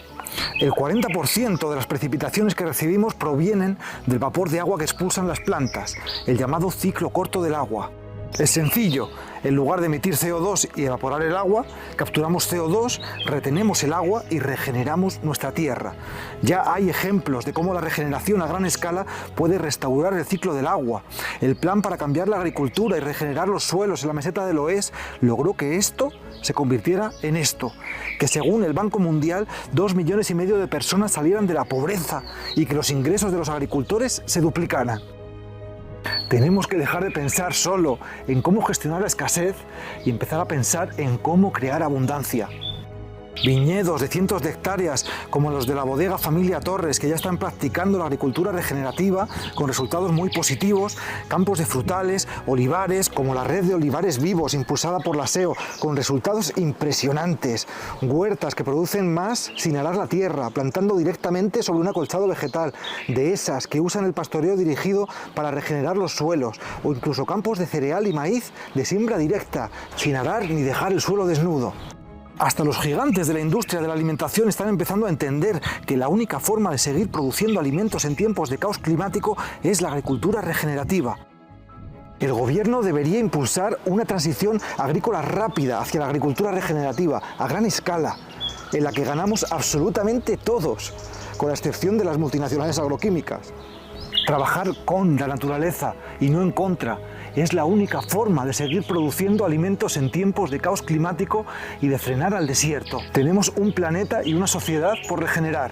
El 40% de las precipitaciones que recibimos provienen del vapor de agua que expulsan las plantas, el llamado ciclo corto del agua. Es sencillo, en lugar de emitir CO2 y evaporar el agua, capturamos CO2, retenemos el agua y regeneramos nuestra tierra. Ya hay ejemplos de cómo la regeneración a gran escala puede restaurar el ciclo del agua. El plan para cambiar la agricultura y regenerar los suelos en la meseta del Oeste logró que esto se convirtiera en esto, que según el Banco Mundial 2,5 millones de personas salieran de la pobreza y que los ingresos de los agricultores se duplicaran. Tenemos que dejar de pensar solo en cómo gestionar la escasez y empezar a pensar en cómo crear abundancia. Viñedos de cientos de hectáreas como los de la bodega Familia Torres, que ya están practicando la agricultura regenerativa con resultados muy positivos, campos de frutales, olivares como la red de olivares vivos impulsada por la SEO con resultados impresionantes, huertas que producen más sin arar la tierra, plantando directamente sobre un acolchado vegetal, dehesas que usan el pastoreo dirigido para regenerar los suelos o incluso campos de cereal y maíz de siembra directa, sin arar ni dejar el suelo desnudo. Hasta los gigantes de la industria de la alimentación están empezando a entender que la única forma de seguir produciendo alimentos en tiempos de caos climático es la agricultura regenerativa. El gobierno debería impulsar una transición agrícola rápida hacia la agricultura regenerativa a gran escala, en la que ganamos absolutamente todos, con la excepción de las multinacionales agroquímicas. Trabajar con la naturaleza y no en contra es la única forma de seguir produciendo alimentos en tiempos de caos climático y de frenar al desierto. Tenemos un planeta y una sociedad por regenerar.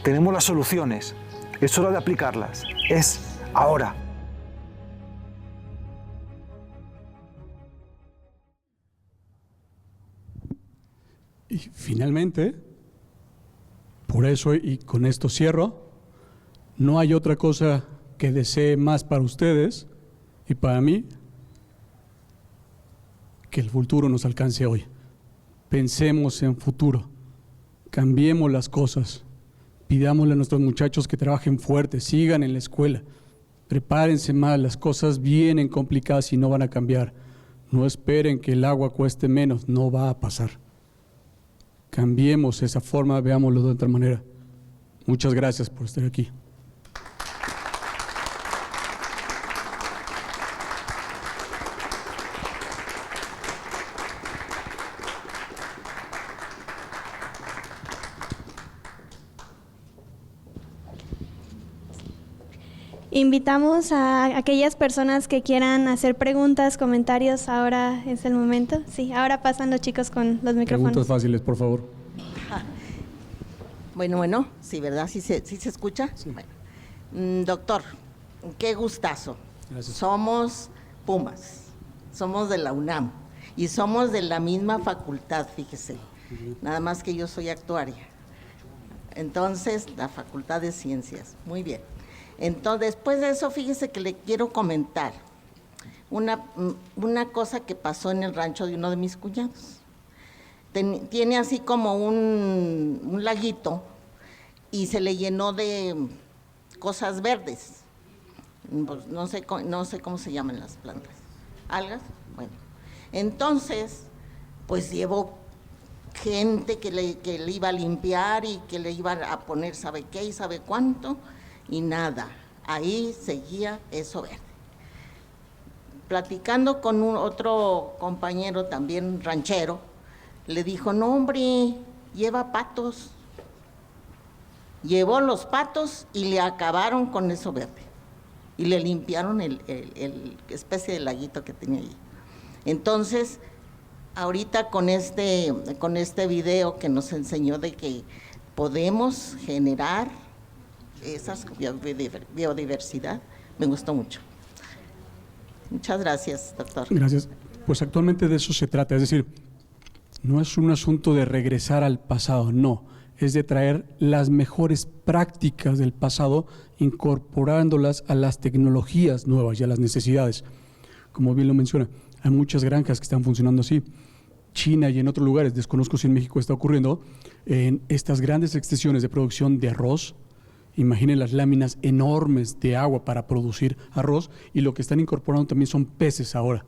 Tenemos las soluciones. Es hora de aplicarlas. Es ahora. Y finalmente, por eso y con esto cierro, no hay otra cosa que desee más para ustedes y para mí que el futuro nos alcance hoy. Pensemos en futuro, cambiemos las cosas, pidámosle a nuestros muchachos que trabajen fuerte, sigan en la escuela, prepárense más, las cosas vienen complicadas y no van a cambiar. No esperen que el agua cueste menos, no va a pasar. Cambiemos esa forma, veámoslo de otra manera. Muchas gracias por estar aquí. Invitamos a aquellas personas que quieran hacer preguntas, comentarios. Ahora es el momento. Sí, ahora pasan los chicos con los micrófonos. Preguntas fáciles, por favor. Bueno, sí, ¿verdad? ¿Sí se escucha? Sí. Bueno. Doctor, qué gustazo. Gracias. Somos Pumas, somos de la UNAM y somos de la misma facultad, fíjese. Nada más que yo soy actuaria. Entonces, la Facultad de Ciencias. Muy bien. Entonces, después de eso, fíjese que le quiero comentar una cosa que pasó en el rancho de uno de mis cuñados. Tiene así como un laguito y se le llenó de cosas verdes. Pues no sé cómo se llaman las plantas. ¿Algas? Bueno. Entonces, pues llevó gente que le iba a limpiar y que le iba a poner sabe qué y sabe cuánto. Y nada, ahí seguía eso verde. Platicando con otro compañero también ranchero, le dijo, no hombre, lleva patos. Llevó los patos y le acabaron con eso verde. Y le limpiaron el especie de laguito que tenía allí. Entonces, ahorita con este video que nos enseñó de que podemos generar esa biodiversidad, me gustó mucho. Muchas gracias, doctor. Gracias. Pues actualmente de eso se trata, es decir, no es un asunto de regresar al pasado, no, es de traer las mejores prácticas del pasado, incorporándolas a las tecnologías nuevas y a las necesidades. Como bien lo menciona, hay muchas granjas que están funcionando así. China y en otros lugares, desconozco si en México está ocurriendo, en estas grandes extensiones de producción de arroz. Imaginen las láminas enormes de agua para producir arroz, y lo que están incorporando también son peces ahora,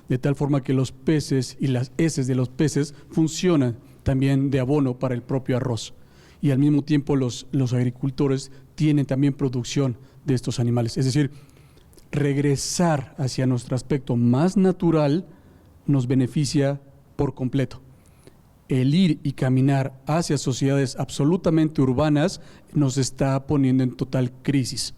de tal forma que los peces y las heces de los peces funcionan también de abono para el propio arroz, y al mismo tiempo los agricultores tienen también producción de estos animales. Es decir, regresar hacia nuestro aspecto más natural nos beneficia por completo. El ir y caminar hacia sociedades absolutamente urbanas nos está poniendo en total crisis.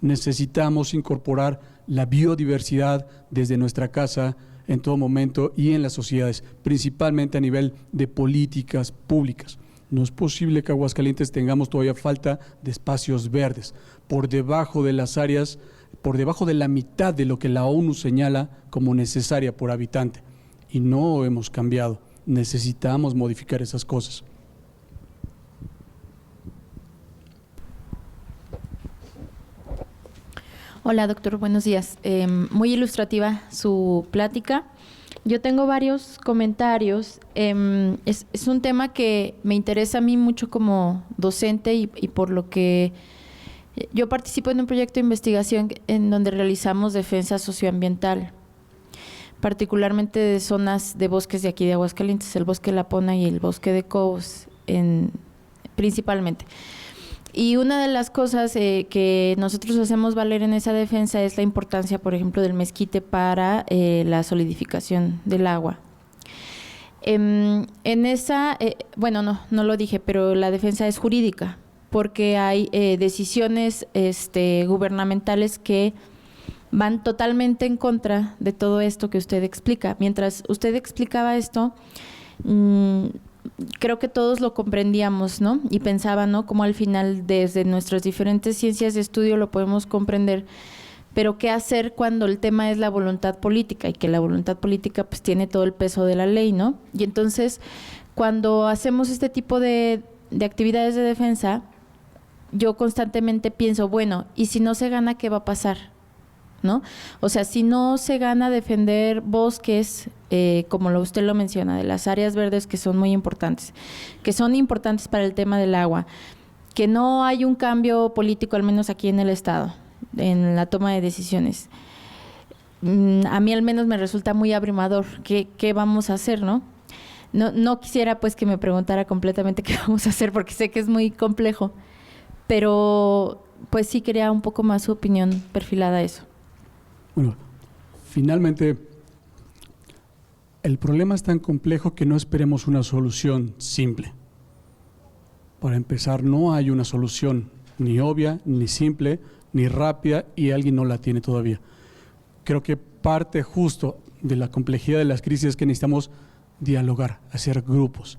Necesitamos incorporar la biodiversidad desde nuestra casa en todo momento y en las sociedades, principalmente a nivel de políticas públicas. No es posible que Aguascalientes tengamos todavía falta de espacios verdes, por debajo de las áreas, por debajo de la mitad de lo que la ONU señala como necesaria por habitante. Y no hemos cambiado. Necesitamos modificar esas cosas. Hola, doctor, buenos días. Muy ilustrativa su plática. Yo tengo varios comentarios. Es un tema que me interesa a mí mucho como docente y por lo que yo participo en un proyecto de investigación en donde realizamos defensa socioambiental, particularmente de zonas de bosques de aquí de Aguascalientes, el bosque La Pona y el bosque de Cobos principalmente. Y una de las cosas que nosotros hacemos valer en esa defensa es la importancia, por ejemplo, del mezquite para la solidificación del agua. En esa, bueno, no lo dije, pero la defensa es jurídica, porque hay decisiones gubernamentales que van totalmente en contra de todo esto que usted explica. Mientras usted explicaba esto, creo que todos lo comprendíamos, ¿no? Y pensaba, ¿no?, cómo al final desde nuestras diferentes ciencias de estudio lo podemos comprender, pero ¿qué hacer cuando el tema es la voluntad política? Y que la voluntad política pues tiene todo el peso de la ley, ¿no? Y entonces, cuando hacemos este tipo de actividades de defensa, yo constantemente pienso, bueno, ¿y si no se gana, qué va a pasar? ¿No? O sea, si no se gana defender bosques, como usted lo menciona, de las áreas verdes que son muy importantes, que son importantes para el tema del agua, que no hay un cambio político, al menos aquí en el Estado, en la toma de decisiones. A mí al menos me resulta muy abrumador. ¿Qué vamos a hacer, no? No quisiera pues que me preguntara completamente qué vamos a hacer, porque sé que es muy complejo, pero pues sí quería un poco más su opinión perfilada a eso. Bueno, finalmente, el problema es tan complejo que no esperemos una solución simple. Para empezar, no hay una solución ni obvia, ni simple, ni rápida, y alguien no la tiene todavía. Creo que parte justo de la complejidad de las crisis es que necesitamos dialogar, hacer grupos.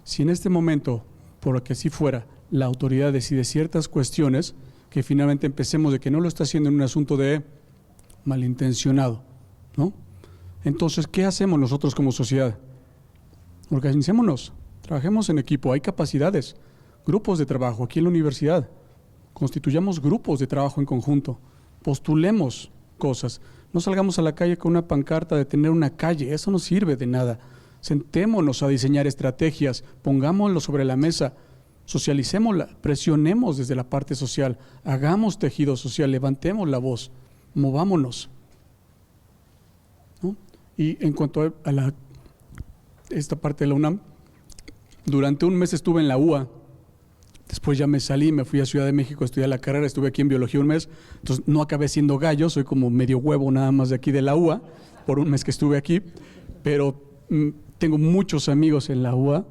Si en este momento, por que así fuera, la autoridad decide ciertas cuestiones, que finalmente empecemos de que no lo está haciendo en un asunto de malintencionado, ¿no? Entonces, ¿qué hacemos nosotros como sociedad? Organicémonos, trabajemos en equipo, hay capacidades, grupos de trabajo aquí en la universidad, constituyamos grupos de trabajo en conjunto, postulemos cosas, no salgamos a la calle con una pancarta de tener una calle, eso no sirve de nada. Sentémonos a diseñar estrategias, pongámoslo sobre la mesa, socialicémosla, presionemos desde la parte social, hagamos tejido social, levantemos la voz, movámonos, ¿no? Y en cuanto a esta parte de la UNAM, durante un mes estuve en la UA, después ya me salí, me fui a Ciudad de México a estudiar la carrera, estuve aquí en biología un mes, entonces no acabé siendo gallo, soy como medio huevo nada más de aquí de la UA, por un mes que estuve aquí, pero tengo muchos amigos en la UA,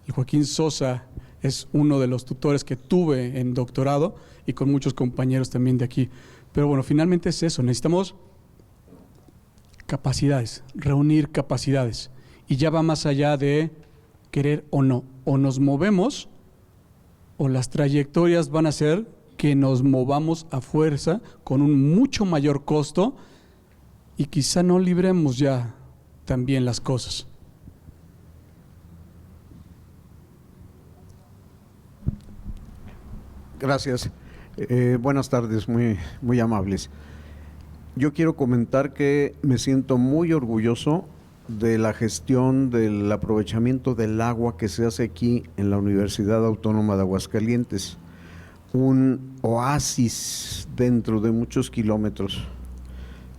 el Joaquín Sosa es uno de los tutores que tuve en doctorado y con muchos compañeros también de aquí. Pero bueno, finalmente es eso, necesitamos capacidades, reunir capacidades. Y ya va más allá de querer o no. O nos movemos o las trayectorias van a ser que nos movamos a fuerza con un mucho mayor costo y quizá no libremos ya también las cosas. Gracias. Buenas tardes, muy amables. Yo quiero comentar que me siento muy orgulloso de la gestión del aprovechamiento del agua que se hace aquí en la Universidad Autónoma de Aguascalientes. Un oasis dentro de muchos kilómetros.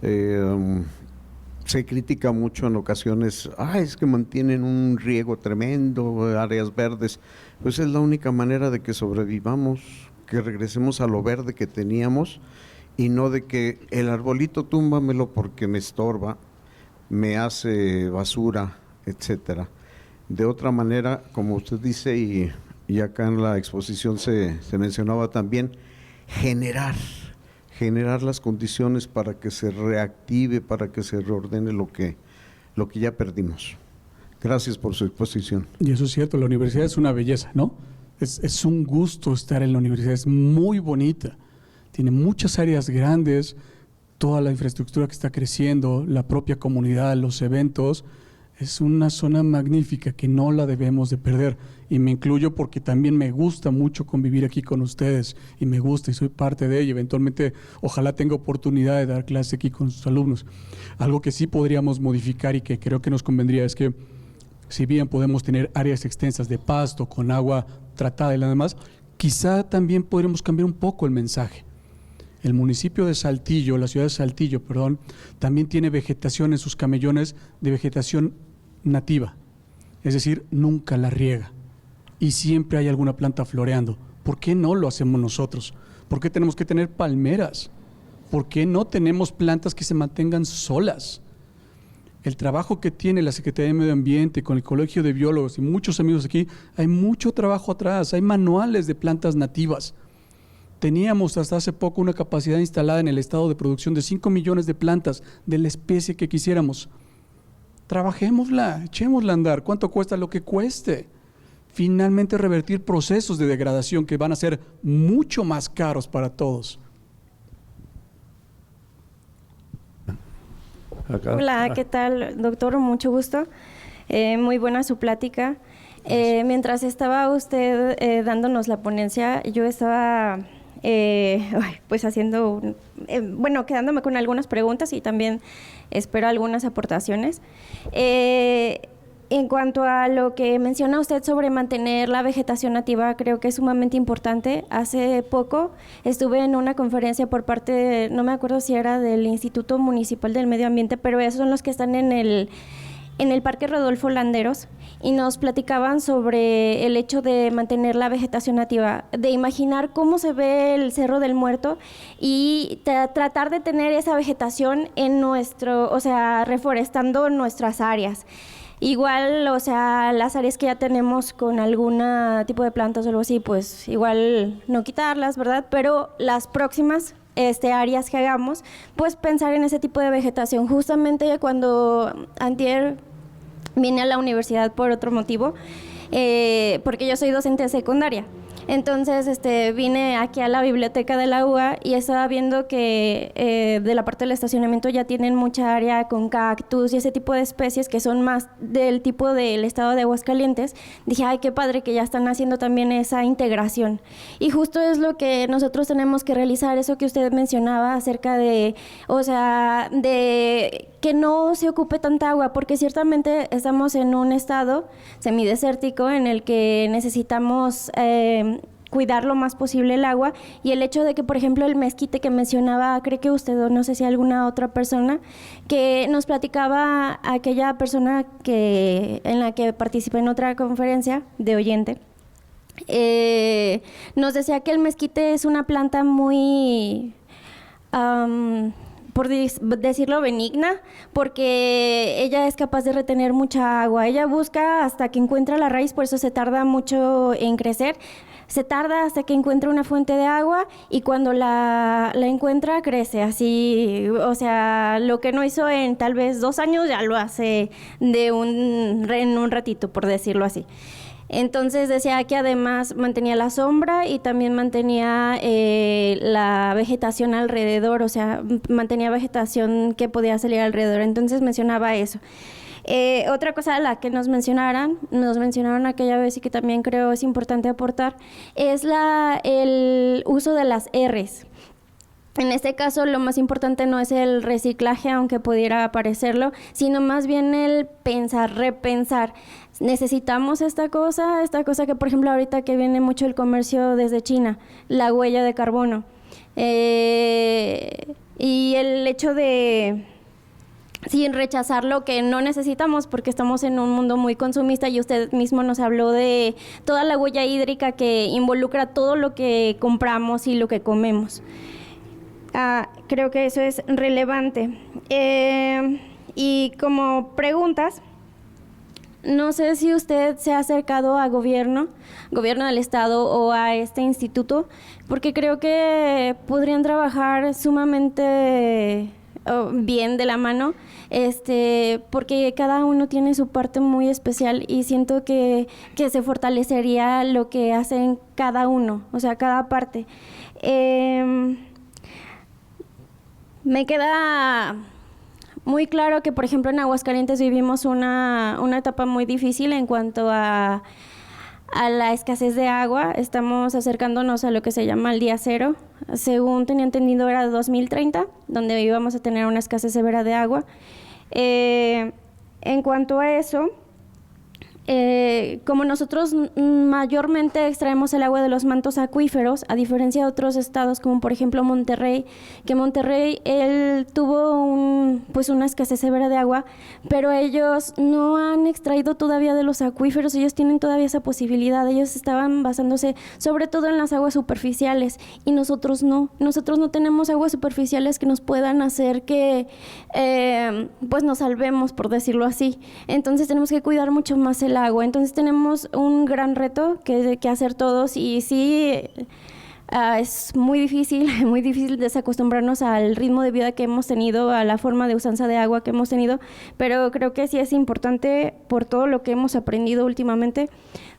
Se critica mucho en ocasiones, es que mantienen un riego tremendo, áreas verdes. Pues es la única manera de que sobrevivamos, que regresemos a lo verde que teníamos y no de que el arbolito túmbamelo porque me estorba, me hace basura, etcétera. De otra manera, como usted dice y acá en la exposición se mencionaba también, generar las condiciones para que se reactive, para que se reordene lo que ya perdimos. Gracias por su exposición. Y eso es cierto, la universidad es una belleza, ¿no? Es un gusto estar en la universidad, es muy bonita, tiene muchas áreas grandes, toda la infraestructura que está creciendo, la propia comunidad, los eventos, es una zona magnífica que no la debemos de perder. Y me incluyo porque también me gusta mucho convivir aquí con ustedes y me gusta y soy parte de ella. Eventualmente, ojalá tenga oportunidad de dar clase aquí con sus alumnos. Algo que sí podríamos modificar y que creo que nos convendría es que si bien podemos tener áreas extensas de pasto con agua tratada y nada más, quizá también podríamos cambiar un poco el mensaje. El municipio de Saltillo, la ciudad de Saltillo, perdón, también tiene vegetación en sus camellones de vegetación nativa, es decir, nunca la riega y siempre hay alguna planta floreando. ¿Por qué no lo hacemos nosotros? ¿Por qué tenemos que tener palmeras? ¿Por qué no tenemos plantas que se mantengan solas? El trabajo que tiene la Secretaría de Medio Ambiente con el Colegio de Biólogos y muchos amigos aquí, hay mucho trabajo atrás, hay manuales de plantas nativas. Teníamos hasta hace poco una capacidad instalada en el estado de producción de 5 millones de plantas de la especie que quisiéramos. Trabajémosla, echémosla a andar. ¿Cuánto cuesta? Lo que cueste. Finalmente revertir procesos de degradación que van a ser mucho más caros para todos. acá. Hola, ¿qué tal, doctor? Mucho gusto. Muy buena su plática. Mientras estaba usted dándonos la ponencia, yo estaba pues haciendo, quedándome con algunas preguntas y también espero algunas aportaciones. En cuanto a lo que menciona usted sobre mantener la vegetación nativa, creo que es sumamente importante. Hace poco estuve en una conferencia por parte, no me acuerdo si era del Instituto Municipal del Medio Ambiente, pero esos son los que están en el Parque Rodolfo Landeros, y nos platicaban sobre el hecho de mantener la vegetación nativa, de imaginar cómo se ve el Cerro del Muerto y tratar de tener esa vegetación en reforestando nuestras áreas. Igual, las áreas que ya tenemos con algún tipo de plantas o algo así, pues igual no quitarlas, ¿verdad? Pero las próximas áreas que hagamos, pues pensar en ese tipo de vegetación. Justamente cuando antier vine a la universidad por otro motivo, porque yo soy docente de secundaria. Entonces vine aquí a la biblioteca de la UA y estaba viendo que de la parte del estacionamiento ya tienen mucha área con cactus y ese tipo de especies que son más del tipo del estado de Aguascalientes. Dije, ay, qué padre que ya están haciendo también esa integración. Y justo es lo que nosotros tenemos que realizar, eso que usted mencionaba acerca de que no se ocupe tanta agua, porque ciertamente estamos en un estado semidesértico en el que necesitamos cuidar lo más posible el agua, y el hecho de que, por ejemplo, el mezquite que mencionaba, creo que usted o no sé si alguna otra persona, que nos platicaba aquella persona en la que participé en otra conferencia de oyente, nos decía que el mezquite es una planta muy... por decirlo benigna, porque ella es capaz de retener mucha agua. Ella busca hasta que encuentra la raíz, por eso se tarda mucho en crecer. Se tarda hasta que encuentra una fuente de agua y cuando la encuentra crece así, lo que no hizo en tal vez 2 años ya lo hace en un ratito, por decirlo así. Entonces decía que además mantenía la sombra y también mantenía la vegetación alrededor, mantenía vegetación que podía salir alrededor. Entonces mencionaba eso. Otra cosa a la que nos mencionaron aquella vez y que también creo es importante aportar, es el uso de las R's. En este caso, lo más importante no es el reciclaje, aunque pudiera parecerlo, sino más bien el repensar. Necesitamos esta cosa que, por ejemplo, ahorita que viene mucho el comercio desde China, la huella de carbono. Y el hecho de... sin rechazar lo que no necesitamos, porque estamos en un mundo muy consumista, y usted mismo nos habló de toda la huella hídrica que involucra todo lo que compramos y lo que comemos. Creo que eso es relevante. Y como preguntas, no sé si usted se ha acercado a gobierno del estado o a este instituto, porque creo que podrían trabajar sumamente bien de la mano, porque cada uno tiene su parte muy especial y siento que se fortalecería lo que hacen cada uno, cada parte. Me queda muy claro que, por ejemplo, en Aguascalientes vivimos una etapa muy difícil en cuanto a la escasez de agua. Estamos acercándonos a lo que se llama el día cero. Según tenía entendido, era 2030, donde íbamos a tener una escasez severa de agua. En cuanto a eso, como nosotros mayormente extraemos el agua de los mantos acuíferos, a diferencia de otros estados como por ejemplo Monterrey, que Monterrey él tuvo una escasez severa de agua, pero ellos no han extraído todavía de los acuíferos, ellos tienen todavía esa posibilidad, ellos estaban basándose sobre todo en las aguas superficiales y nosotros no tenemos aguas superficiales que nos puedan hacer que nos salvemos, por decirlo así. Entonces tenemos que cuidar mucho más el agua. Entonces tenemos un gran reto que hacer todos, y sí, Es muy difícil desacostumbrarnos al ritmo de vida que hemos tenido, a la forma de usanza de agua que hemos tenido, pero creo que sí es importante por todo lo que hemos aprendido últimamente,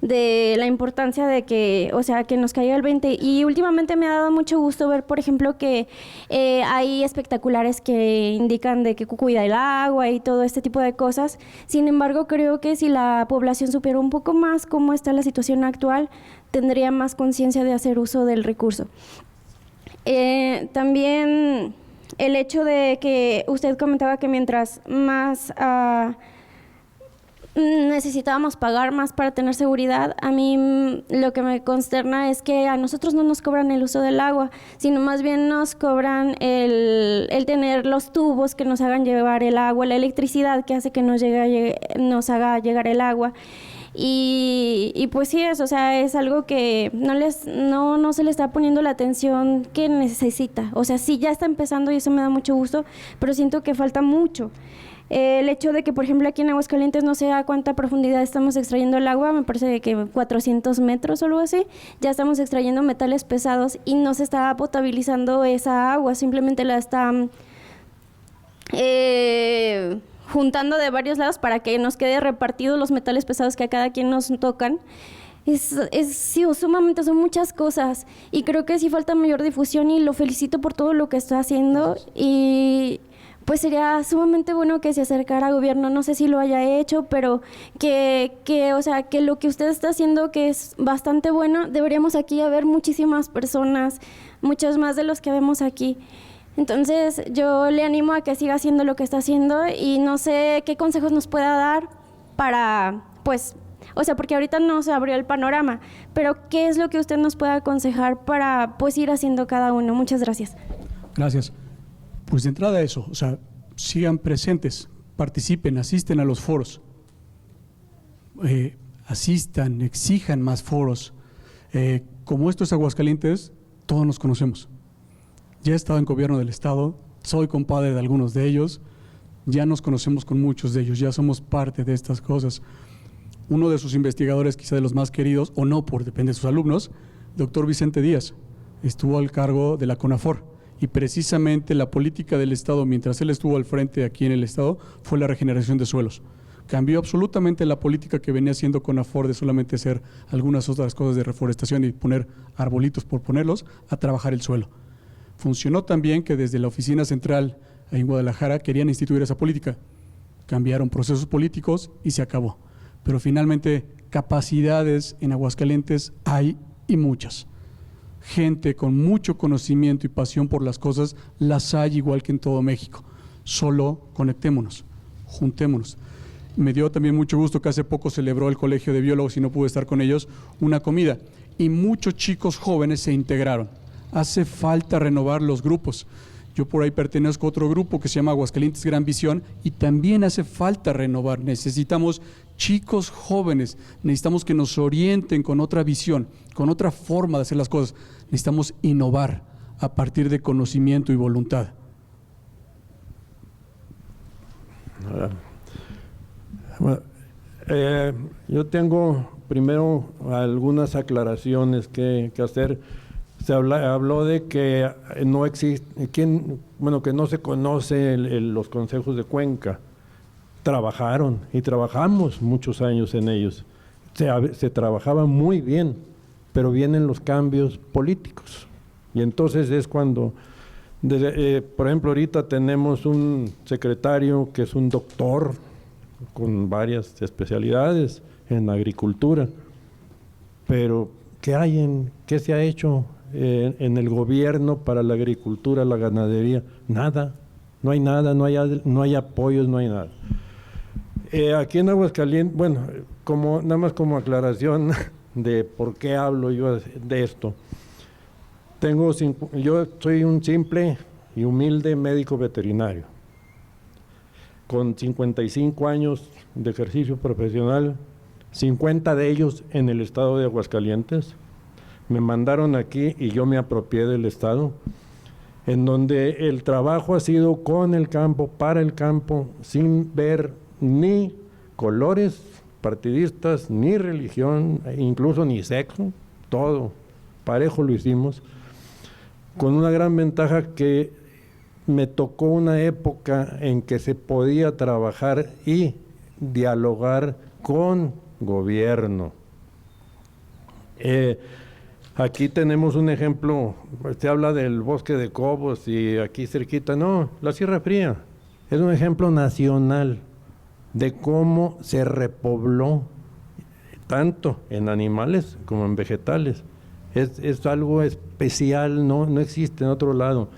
de la importancia de que, o sea, que nos caiga el 20. Y últimamente me ha dado mucho gusto ver, por ejemplo, que hay espectaculares que indican de que cuida el agua y todo este tipo de cosas. Sin embargo, creo que si la población supiera un poco más cómo está la situación actual, tendría más conciencia de hacer uso del recurso. También el hecho de que usted comentaba que mientras más necesitábamos pagar más para tener seguridad, a mí lo que me consterna es que a nosotros no nos cobran el uso del agua, sino más bien nos cobran el tener los tubos que nos hagan llevar el agua, la electricidad que hace que nos haga llegar el agua. Y pues sí, o sea, es algo que no se le está poniendo la atención que necesita. O sea, sí ya está empezando y eso me da mucho gusto, pero siento que falta mucho. El hecho de que, por ejemplo, aquí en Aguascalientes no sé a cuánta profundidad estamos extrayendo el agua, me parece que 400 metros o algo así, ya estamos extrayendo metales pesados y no se está potabilizando esa agua, simplemente la están juntando de varios lados para que nos quede repartidos los metales pesados que a cada quien nos tocan. Sí, sumamente, son muchas cosas y creo que sí falta mayor difusión y lo felicito por todo lo que está haciendo y pues sería sumamente bueno que se acercara al gobierno, no sé si lo haya hecho, pero o sea, que lo que usted está haciendo, que es bastante bueno, deberíamos aquí haber muchísimas personas, muchos más de los que vemos aquí. Entonces yo le animo a que siga haciendo lo que está haciendo y no sé qué consejos nos pueda dar para, pues, o sea, porque ahorita no se abrió el panorama, pero qué es lo que usted nos puede aconsejar para, pues, ir haciendo cada uno. Muchas gracias. Gracias. Pues de entrada eso, o sea, sigan presentes, participen, asisten a los foros, asistan, exijan más foros. Como esto es Aguascalientes, todos nos conocemos. Ya he estado en gobierno del estado, soy compadre de algunos de ellos, ya nos conocemos con muchos de ellos, ya somos parte de estas cosas. Uno de sus investigadores, quizá de los más queridos, o no, depende de sus alumnos, doctor Vicente Díaz, estuvo al cargo de la CONAFOR, y precisamente la política del estado, mientras él estuvo al frente aquí en el estado, fue la regeneración de suelos. Cambió absolutamente la política que venía haciendo CONAFOR de solamente hacer algunas otras cosas de reforestación y poner arbolitos por ponerlos, a trabajar el suelo. Funcionó también que desde la oficina central en Guadalajara querían instituir esa política. Cambiaron procesos políticos y se acabó. Pero finalmente capacidades en Aguascalientes hay y muchas. Gente con mucho conocimiento y pasión por las cosas las hay igual que en todo México. Solo conectémonos, juntémonos. Me dio también mucho gusto que hace poco celebró el Colegio de Biólogos y no pude estar con ellos una comida. Y muchos chicos jóvenes se integraron. Hace falta renovar los grupos. Yo por ahí pertenezco a otro grupo que se llama Aguascalientes Gran Visión y también hace falta renovar. Necesitamos chicos jóvenes, necesitamos que nos orienten con otra visión, con otra forma de hacer las cosas. Necesitamos innovar a partir de conocimiento y voluntad. Yo tengo primero algunas aclaraciones que hacer. Se habló de que no existe, que no se conoce los consejos de Cuenca. Trabajaron y trabajamos muchos años en ellos. Se trabajaba muy bien, pero vienen los cambios políticos. Y entonces es cuando, por ejemplo, ahorita tenemos un secretario que es un doctor con varias especialidades en agricultura. Pero, ¿qué se ha hecho en el gobierno para la agricultura, la ganadería? Nada, no hay nada, no hay apoyos, no hay nada. Aquí en Aguascalientes, bueno, nada más como aclaración de por qué hablo yo de esto. Yo soy un simple y humilde médico veterinario, con 55 años de ejercicio profesional, 50 de ellos en el estado de Aguascalientes. Me mandaron aquí y yo me apropié del estado, en donde el trabajo ha sido con el campo, para el campo, sin ver ni colores partidistas, ni religión, incluso ni sexo, todo parejo lo hicimos, con una gran ventaja que me tocó una época en que se podía trabajar y dialogar con gobierno. Aquí tenemos un ejemplo, se habla del bosque de Cobos y aquí cerquita, no, la Sierra Fría es un ejemplo nacional de cómo se repobló tanto en animales como en vegetales. Es algo especial, no existe en otro lado.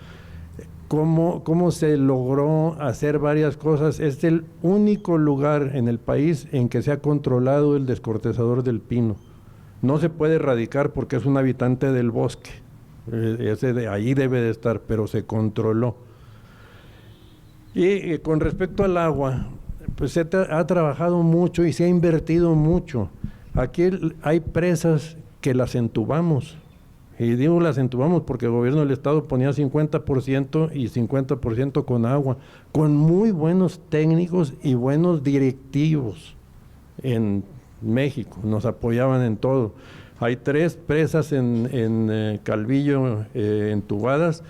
Cómo se logró hacer varias cosas. Es el único lugar en el país en que se ha controlado el descortezador del pino. No se puede erradicar porque es un habitante del bosque. Allí debe de estar, pero se controló. Y con respecto al agua, pues se ha trabajado mucho y se ha invertido mucho. Aquí hay presas que las entubamos. Y digo las entubamos porque el gobierno del estado ponía 50% y 50% con agua, con muy buenos técnicos y buenos directivos en México, nos apoyaban en todo. Hay 3 presas en Calvillo entubadas,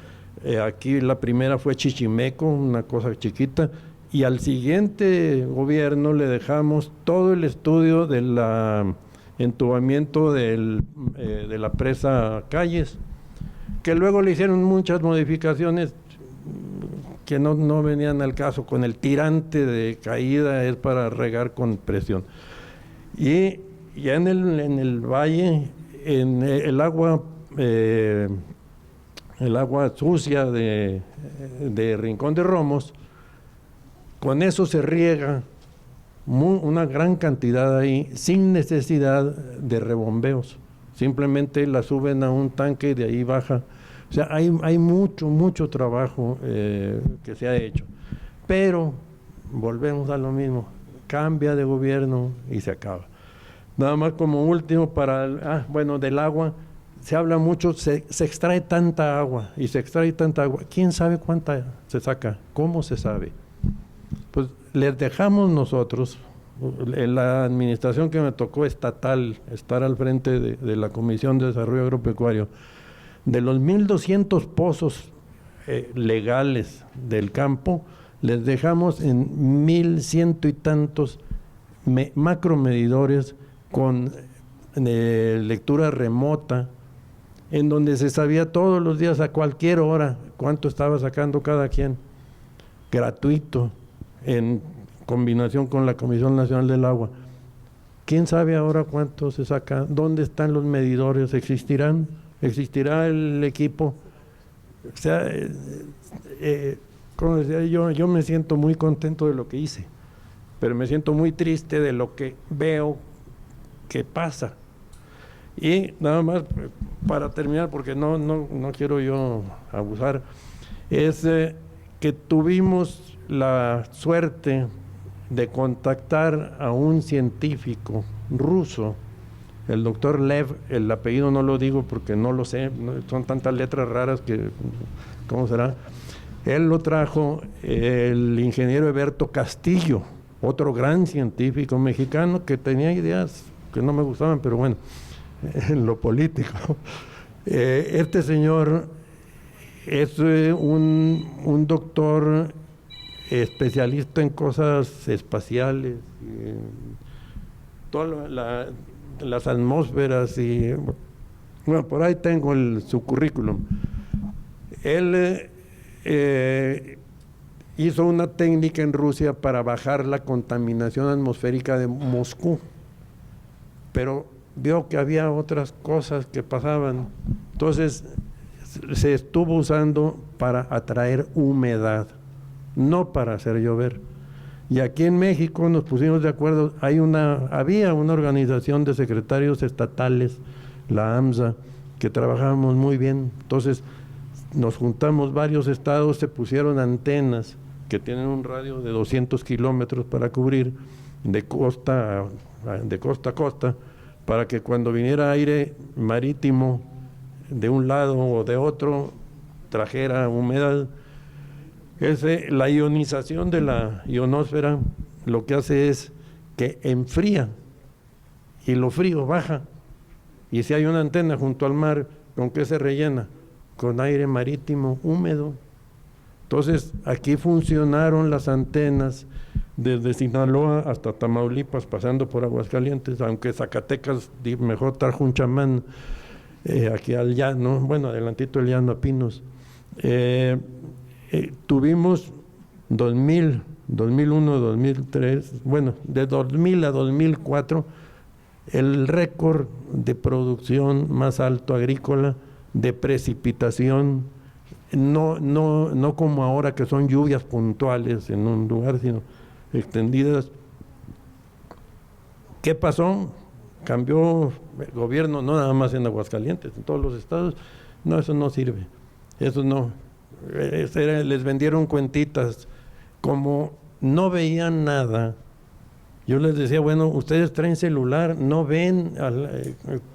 aquí la primera fue Chichimeco, una cosa chiquita, y al siguiente gobierno le dejamos todo el estudio de la entubamiento de la presa Calles, que luego le hicieron muchas modificaciones que no venían al caso. Con el tirante de caída es para regar con presión. Y ya en el valle, en el agua sucia de Rincón de Romos, con eso se riega una gran cantidad ahí, sin necesidad de rebombeos. Simplemente la suben a un tanque y de ahí baja. O sea, hay mucho trabajo que se ha hecho. Pero volvemos a lo mismo, cambia de gobierno y se acaba. Nada más como último del agua, se habla mucho, se extrae tanta agua y se extrae tanta agua. ¿Quién sabe cuánta se saca? ¿Cómo se sabe? Pues les dejamos nosotros, en la administración que me tocó estatal, estar al frente de la Comisión de Desarrollo Agropecuario, de los 1,200 pozos legales del campo, les dejamos en 1,100 y tantos macromedidores con lectura remota, en donde se sabía todos los días a cualquier hora cuánto estaba sacando cada quien, gratuito, en combinación con la Comisión Nacional del Agua. ¿Quién sabe ahora cuánto se saca? ¿Dónde están los medidores? ¿Existirán? ¿Existirá el equipo? O sea, como decía yo me siento muy contento de lo que hice, pero me siento muy triste de lo que veo que pasa. Y nada más para terminar, porque no quiero yo abusar, es que tuvimos la suerte de contactar a un científico ruso, el doctor Lev, el apellido no lo digo porque no lo sé, son tantas letras raras que, ¿cómo será? Él lo trajo el ingeniero Eberto Castillo, otro gran científico mexicano que tenía ideas que no me gustaban, pero bueno, en lo político. Este señor es un doctor especialista en cosas espaciales, todas las atmósferas y bueno, por ahí tengo su currículum. Él hizo una técnica en Rusia para bajar la contaminación atmosférica de Moscú, pero vio que había otras cosas que pasaban, entonces se estuvo usando para atraer humedad, no para hacer llover. Y aquí en México nos pusimos de acuerdo, había una organización de secretarios estatales, la AMSA, que trabajábamos muy bien. Entonces nos juntamos varios estados, se pusieron antenas que tienen un radio de 200 kilómetros para cubrir de costa a costa, para que cuando viniera aire marítimo de un lado o de otro trajera humedad. La ionización de la ionosfera lo que hace es que enfría y lo frío baja, y si hay una antena junto al mar, ¿con qué se rellena? Con aire marítimo húmedo. Entonces, aquí funcionaron las antenas desde Sinaloa hasta Tamaulipas, pasando por Aguascalientes, aunque Zacatecas mejor trajo un chamán aquí al llano, bueno, adelantito el llano a Pinos. Tuvimos 2000, 2001, 2003, bueno, de 2000 a 2004, el récord de producción más alto agrícola, de precipitación, no como ahora que son lluvias puntuales en un lugar, sino extendidas. ¿Qué pasó? Cambió el gobierno, no nada más en Aguascalientes, en todos los estados. No, eso no sirve, eso no. Les vendieron cuentitas, como no veían nada. Yo les decía, bueno, ustedes traen celular, no ven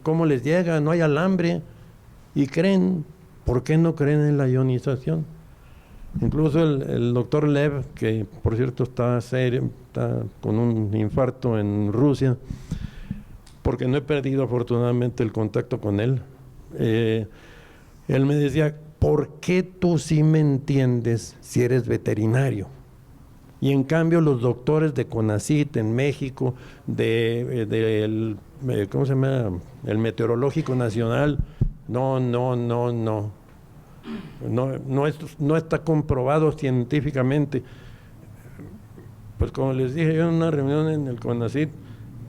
cómo les llega, no hay alambre, y creen. ¿Por qué no creen en la ionización? Incluso el doctor Lev, que por cierto está con un infarto en Rusia, porque no he perdido afortunadamente el contacto con él, él me decía, ¿por qué tú sí me entiendes si eres veterinario? Y en cambio los doctores de CONACYT en México, ¿cómo se llama? El Meteorológico Nacional, no está comprobado científicamente. Pues como les dije yo en una reunión en el CONACYT,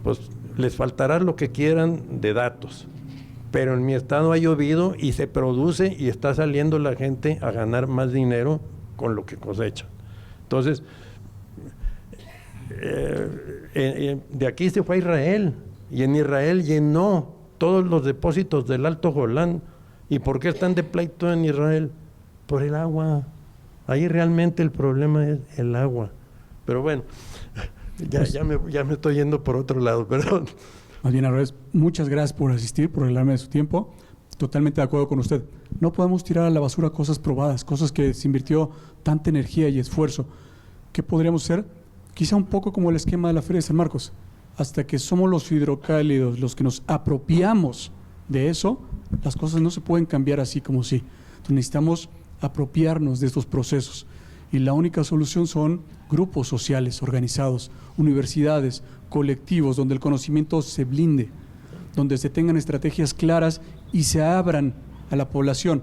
pues les faltará lo que quieran de datos, pero en mi estado ha llovido y se produce y está saliendo la gente a ganar más dinero con lo que cosechan. Entonces, de aquí se fue a Israel, y en Israel llenó todos los depósitos del Alto Golán. ¿Y por qué están de pleito en Israel? Por el agua. Ahí realmente el problema es el agua. Pero bueno, ya me estoy yendo por otro lado, perdón. Más bien, al revés, muchas gracias por asistir, por regalarme de su tiempo. Totalmente de acuerdo con usted. No podemos tirar a la basura cosas probadas, cosas que se invirtió tanta energía y esfuerzo. ¿Qué podríamos hacer? Quizá un poco como el esquema de la Feria de San Marcos. Hasta que somos los hidrocálidos los que nos apropiamos de eso, las cosas no se pueden cambiar así como sí. Entonces necesitamos apropiarnos de estos procesos. Y la única solución son grupos sociales organizados, universidades, colectivos, donde el conocimiento se blinde, donde se tengan estrategias claras y se abran a la población.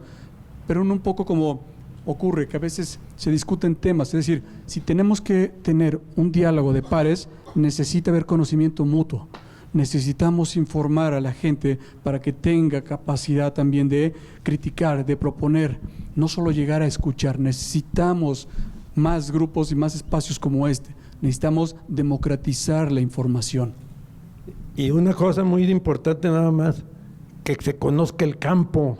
Pero no un poco como ocurre, que a veces se discuten temas, es decir, si tenemos que tener un diálogo de pares, necesita haber conocimiento mutuo. Necesitamos informar a la gente para que tenga capacidad también de criticar, de proponer, no solo llegar a escuchar. Necesitamos más grupos y más espacios como este. Necesitamos democratizar la información. Y una cosa muy importante nada más, que se conozca el campo,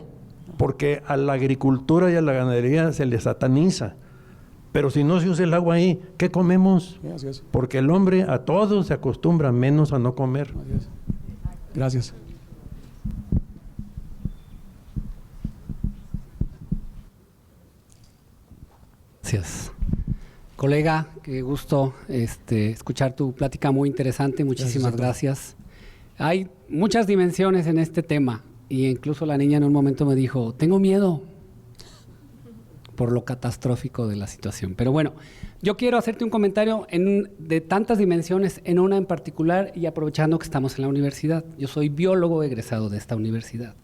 porque a la agricultura y a la ganadería se les sataniza. Pero si no se usa el agua ahí, ¿qué comemos? Gracias. Porque el hombre a todo se acostumbra, menos a no comer. Gracias. Gracias. Colega, qué gusto escuchar tu plática muy interesante. Muchísimas gracias. Hay muchas dimensiones en este tema y incluso la niña en un momento me dijo, tengo miedo por lo catastrófico de la situación. Pero bueno, yo quiero hacerte un comentario de tantas dimensiones en una en particular y aprovechando que estamos en la universidad. Yo soy biólogo egresado de esta universidad.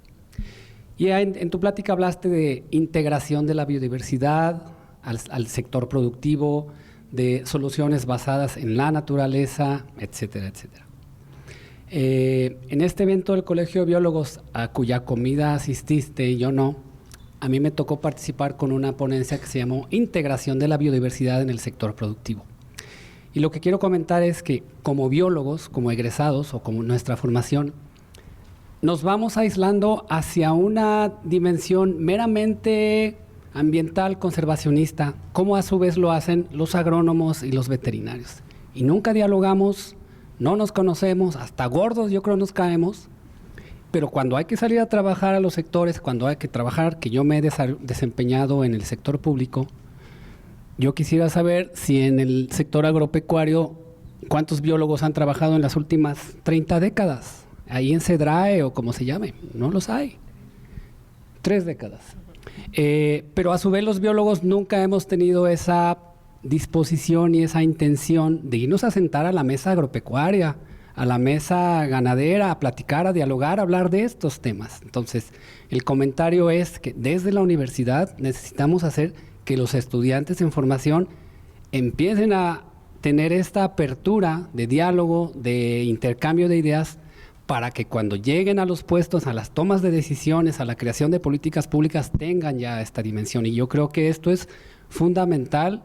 Y en tu plática hablaste de integración de la biodiversidad al sector productivo, de soluciones basadas en la naturaleza, etcétera, etcétera. En este evento del Colegio de Biólogos, a cuya comida asististe y yo no, a mí me tocó participar con una ponencia que se llamó Integración de la biodiversidad en el sector productivo. Y lo que quiero comentar es que como biólogos, como egresados o como nuestra formación, nos vamos aislando hacia una dimensión meramente ambiental, conservacionista, como a su vez lo hacen los agrónomos y los veterinarios. Y nunca dialogamos, no nos conocemos, hasta gordos yo creo nos caemos. Pero cuando hay que salir a trabajar a los sectores, cuando hay que trabajar, que yo me he desempeñado en el sector público, yo quisiera saber si en el sector agropecuario, ¿cuántos biólogos han trabajado en las últimas 30 décadas? Ahí en CEDRAE o como se llame, no los hay. 3 décadas. Pero a su vez los biólogos nunca hemos tenido esa disposición y esa intención de irnos a sentar a la mesa agropecuaria, a la mesa ganadera, a platicar, a dialogar, a hablar de estos temas. Entonces, el comentario es que desde la universidad necesitamos hacer que los estudiantes en formación empiecen a tener esta apertura de diálogo, de intercambio de ideas, para que cuando lleguen a los puestos, a las tomas de decisiones, a la creación de políticas públicas, tengan ya esta dimensión. Y yo creo que esto es fundamental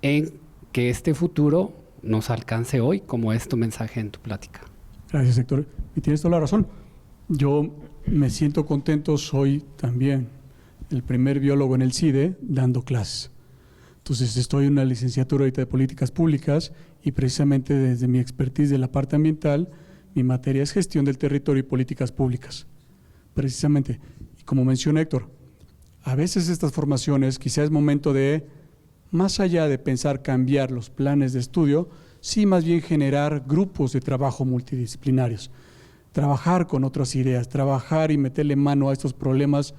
en que este futuro nos alcance hoy, como es tu mensaje en tu plática. Gracias, Héctor. Y tienes toda la razón. Yo me siento contento, soy también el primer biólogo en el CIDE dando clases. Entonces estoy en una licenciatura ahorita de políticas públicas y precisamente desde mi expertise de la parte ambiental, mi materia es gestión del territorio y políticas públicas. Precisamente, y como menciona Héctor, a veces estas formaciones quizás es momento de, más allá de pensar cambiar los planes de estudio, sí más bien generar grupos de trabajo multidisciplinarios, trabajar con otras ideas, trabajar y meterle mano a estos problemas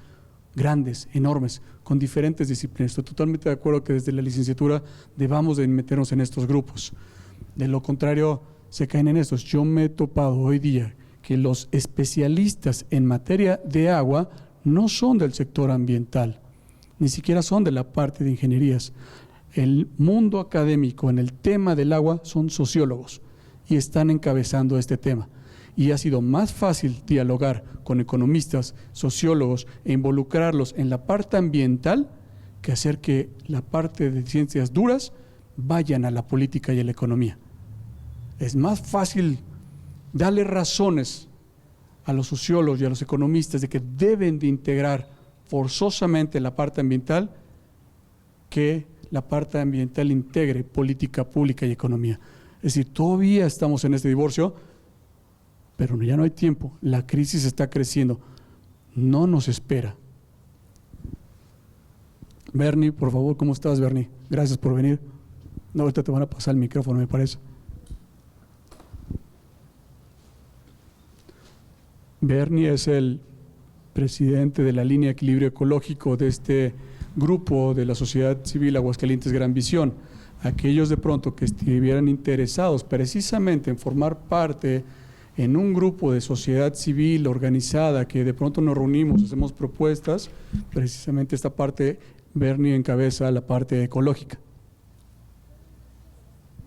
grandes, enormes, con diferentes disciplinas. Estoy totalmente de acuerdo que desde la licenciatura debamos de meternos en estos grupos. De lo contrario, se caen en estos. Yo me he topado hoy día que los especialistas en materia de agua no son del sector ambiental, ni siquiera son de la parte de ingenierías. El mundo académico en el tema del agua son sociólogos y están encabezando este tema. Y ha sido más fácil dialogar con economistas, sociólogos e involucrarlos en la parte ambiental que hacer que la parte de ciencias duras vayan a la política y a la economía. Es más fácil darle razones a los sociólogos y a los economistas de que deben de integrar forzosamente la parte ambiental que la parte ambiental integre política pública y economía. Es decir, todavía estamos en este divorcio, pero ya no hay tiempo. La crisis está creciendo. No nos espera. Bernie, por favor, ¿cómo estás, Bernie? Gracias por venir. No, ahorita te van a pasar el micrófono, me parece. Bernie es el presidente de la línea Equilibrio Ecológico de este grupo de la sociedad civil Aguascalientes Gran Visión. Aquellos de pronto que estuvieran interesados precisamente en formar parte en un grupo de sociedad civil organizada que de pronto nos reunimos, hacemos propuestas, precisamente esta parte, Bernie encabeza la parte ecológica.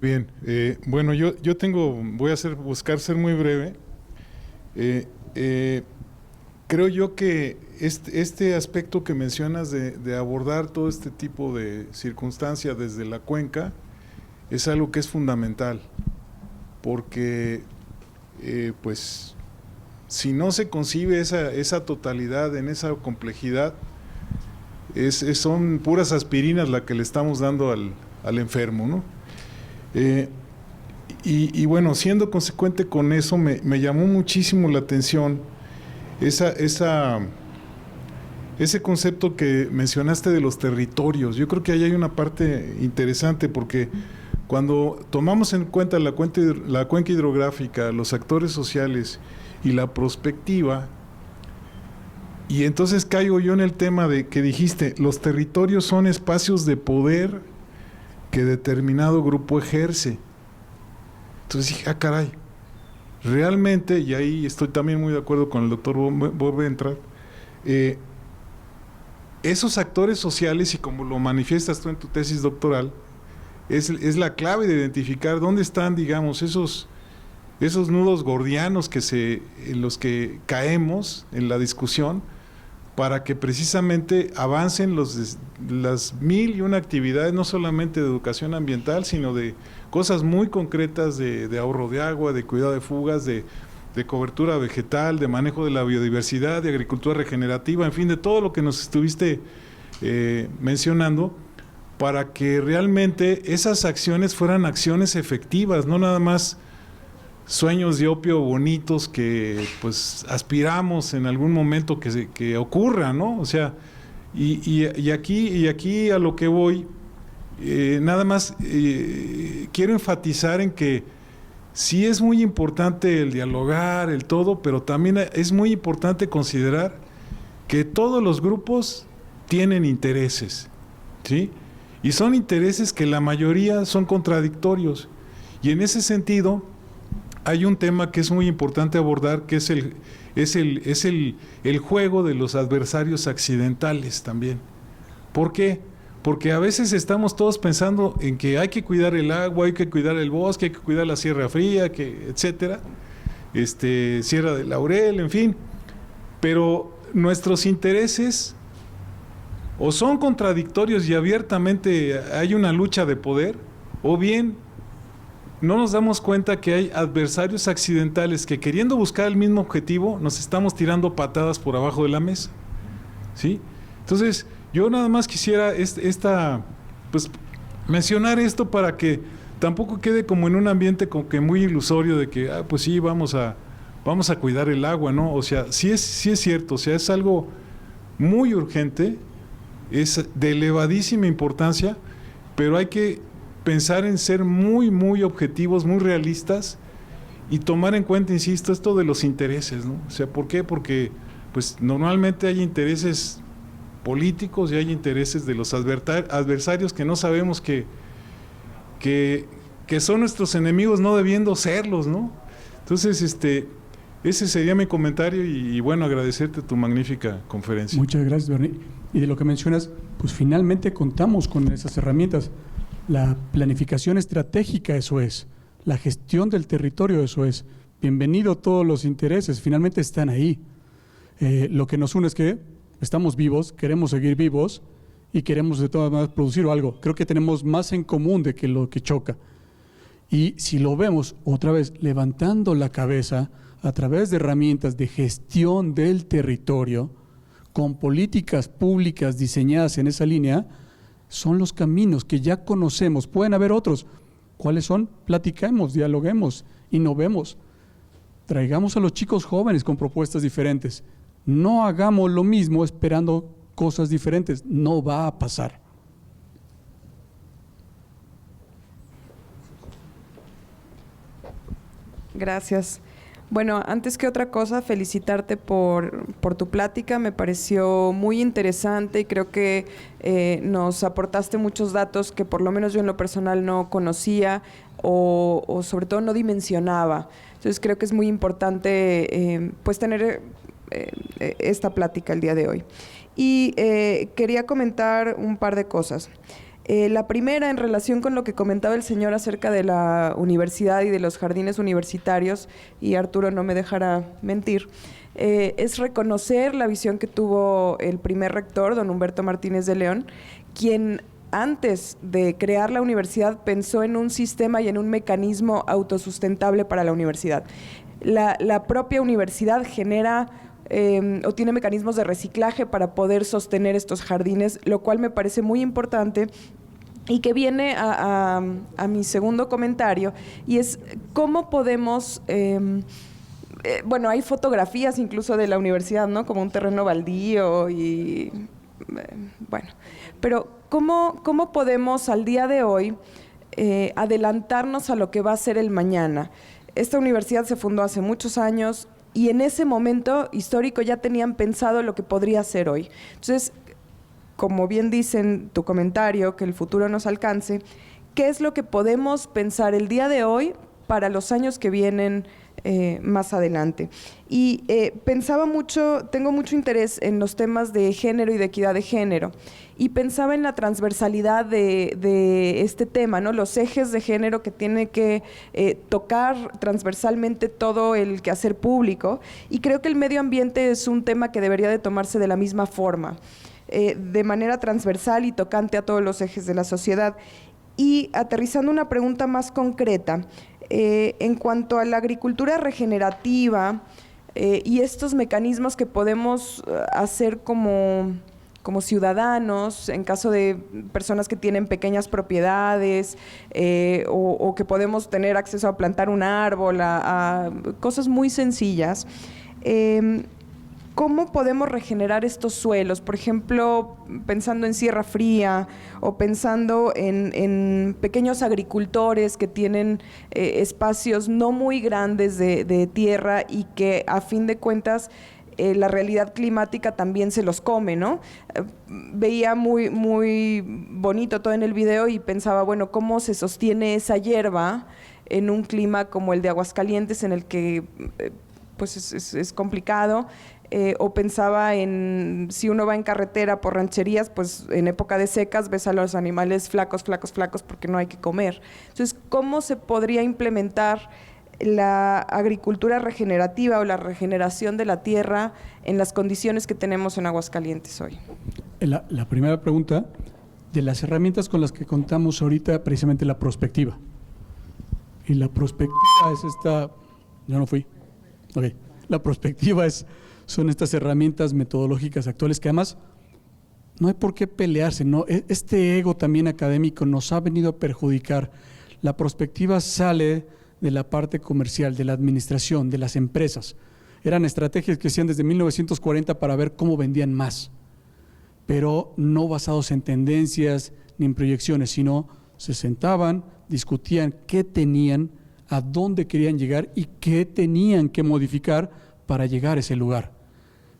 Bien, bueno, voy a buscar ser muy breve. Creo yo que este aspecto que mencionas de abordar todo este tipo de circunstancias desde la cuenca es algo que es fundamental, porque pues si no se concibe esa totalidad en esa complejidad, son puras aspirinas la que le estamos dando al enfermo, ¿no? Y bueno, siendo consecuente con eso, me llamó muchísimo la atención ese concepto que mencionaste de los territorios. Yo creo que ahí hay una parte interesante, porque cuando tomamos en cuenta la cuenca hidrográfica, los actores sociales y la prospectiva, y entonces caigo yo en el tema de que dijiste, los territorios son espacios de poder que determinado grupo ejerce. Entonces dije, caray, realmente, y ahí estoy también muy de acuerdo con el doctor Boventra, esos actores sociales, y como lo manifiestas tú en tu tesis doctoral, es la clave de identificar dónde están, digamos, esos nudos gordianos en los que caemos en la discusión, para que precisamente avancen las 1001 actividades, no solamente de educación ambiental, sino de cosas muy concretas de ahorro de agua, de cuidado de fugas, de cobertura vegetal, de manejo de la biodiversidad, de agricultura regenerativa, en fin, de todo lo que nos estuviste mencionando, para que realmente esas acciones fueran acciones efectivas, no nada más sueños de opio bonitos que pues aspiramos en algún momento que ocurra, ¿no? O sea, y aquí a lo que voy, nada más quiero enfatizar en que sí es muy importante el dialogar, el todo, pero también es muy importante considerar que todos los grupos tienen intereses, ¿sí? Y son intereses que la mayoría son contradictorios. Y en ese sentido, hay un tema que es muy importante abordar, que es el juego de los adversarios accidentales también. ¿Por qué? Porque a veces estamos todos pensando en que hay que cuidar el agua, hay que cuidar el bosque, hay que cuidar la Sierra Fría, etcétera, Sierra del Laurel, en fin. Pero nuestros intereses o son contradictorios y abiertamente hay una lucha de poder, o bien no nos damos cuenta que hay adversarios accidentales que, queriendo buscar el mismo objetivo, nos estamos tirando patadas por abajo de la mesa, ¿sí? Entonces, yo nada más quisiera pues, mencionar esto para que tampoco quede como en un ambiente como que muy ilusorio de que, pues sí, vamos a cuidar el agua, ¿no? O sea, sí es cierto, o sea, es algo muy urgente, es de elevadísima importancia, pero hay que pensar en ser muy, muy objetivos, muy realistas y tomar en cuenta, insisto, esto de los intereses, ¿no? O sea, ¿por qué? Porque pues normalmente hay intereses políticos y hay intereses de los adversarios que no sabemos que son nuestros enemigos, no debiendo serlos, ¿no? Entonces, ese sería mi comentario y bueno, agradecerte tu magnífica conferencia. Muchas gracias, Bernie. Y de lo que mencionas, pues finalmente contamos con esas herramientas. La planificación estratégica, eso es. La gestión del territorio, eso es. Bienvenido todos los intereses, finalmente están ahí. Lo que nos une es que estamos vivos, queremos seguir vivos y queremos de todas maneras producir algo. Creo que tenemos más en común de que lo que choca. Y si lo vemos otra vez levantando la cabeza a través de herramientas de gestión del territorio, con políticas públicas diseñadas en esa línea, son los caminos que ya conocemos. Pueden haber otros. ¿Cuáles son? Platiquemos, dialoguemos, innovemos. Traigamos a los chicos jóvenes con propuestas diferentes. No hagamos lo mismo esperando cosas diferentes. No va a pasar. Gracias. Bueno, antes que otra cosa, felicitarte por tu plática. Me pareció muy interesante y creo que nos aportaste muchos datos que por lo menos yo en lo personal no conocía o sobre todo no dimensionaba. Entonces creo que es muy importante pues tener esta plática el día de hoy. Y quería comentar un par de cosas. La primera, en relación con lo que comentaba el señor acerca de la universidad y de los jardines universitarios, y Arturo no me dejará mentir, es reconocer la visión que tuvo el primer rector, don Humberto Martínez de León, quien antes de crear la universidad pensó en un sistema y en un mecanismo autosustentable para la universidad. La propia universidad genera o tiene mecanismos de reciclaje para poder sostener estos jardines, lo cual me parece muy importante y que viene a mi segundo comentario, y es cómo podemos, bueno, hay fotografías incluso de la universidad, ¿no? Como un terreno baldío y, bueno, pero ¿cómo podemos al día de hoy adelantarnos a lo que va a ser el mañana? Esta universidad se fundó hace muchos años, y en ese momento histórico ya tenían pensado lo que podría ser hoy. Entonces, como bien dice en tu comentario, que el futuro nos alcance, ¿qué es lo que podemos pensar el día de hoy para los años que vienen más adelante? Y pensaba mucho, tengo mucho interés en los temas de género y de equidad de género, y pensaba en la transversalidad de este tema, ¿no? Los ejes de género que tiene que tocar transversalmente todo el quehacer público, y creo que el medio ambiente es un tema que debería de tomarse de la misma forma, de manera transversal y tocante a todos los ejes de la sociedad. Y aterrizando una pregunta más concreta, en cuanto a la agricultura regenerativa y estos mecanismos que podemos hacer como ciudadanos, en caso de personas que tienen pequeñas propiedades o que podemos tener acceso a plantar un árbol, a cosas muy sencillas, ¿cómo podemos regenerar estos suelos? Por ejemplo, pensando en Sierra Fría o pensando en pequeños agricultores que tienen espacios no muy grandes de tierra y que a fin de cuentas la realidad climática también se los come, ¿no? Veía muy bonito todo en el video y pensaba, bueno, ¿cómo se sostiene esa hierba en un clima como el de Aguascalientes, en el que pues es complicado? O pensaba en, si uno va en carretera por rancherías, pues en época de secas ves a los animales flacos porque no hay que comer. Entonces, ¿cómo se podría implementar la agricultura regenerativa o la regeneración de la tierra en las condiciones que tenemos en Aguascalientes hoy? La primera pregunta, de las herramientas con las que contamos ahorita, precisamente la prospectiva. Y la prospectiva es esta... Yo no fui. Ok. La prospectiva son estas herramientas metodológicas actuales que además no hay por qué pelearse, ¿no? Este ego también académico nos ha venido a perjudicar. La prospectiva sale de la parte comercial, de la administración, de las empresas. Eran estrategias que hacían desde 1940 para ver cómo vendían más, pero no basados en tendencias ni en proyecciones, sino se sentaban, discutían qué tenían, a dónde querían llegar y qué tenían que modificar para llegar a ese lugar.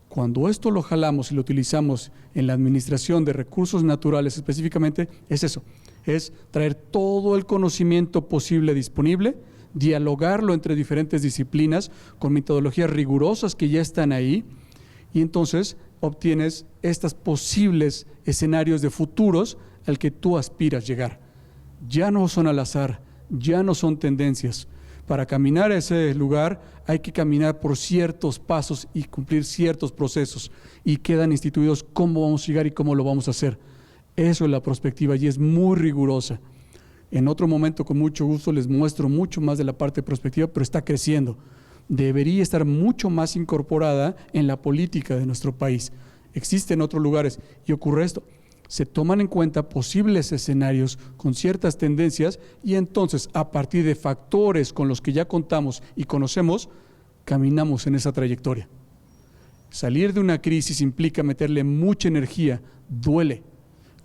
Cuando esto lo jalamos y lo utilizamos en la administración de recursos naturales específicamente, es eso, es traer todo el conocimiento posible disponible, dialogarlo entre diferentes disciplinas con metodologías rigurosas que ya están ahí, y entonces obtienes estos posibles escenarios de futuros al que tú aspiras llegar. Ya no son al azar, ya no son tendencias. Para caminar a ese lugar hay que caminar por ciertos pasos y cumplir ciertos procesos, y quedan instituidos cómo vamos a llegar y cómo lo vamos a hacer. Eso es la prospectiva y es muy rigurosa. En otro momento, con mucho gusto, les muestro mucho más de la parte prospectiva, pero está creciendo. Debería estar mucho más incorporada en la política de nuestro país. Existe en otros lugares y ocurre esto. Se toman en cuenta posibles escenarios con ciertas tendencias y entonces, a partir de factores con los que ya contamos y conocemos, caminamos en esa trayectoria. Salir de una crisis implica meterle mucha energía, duele.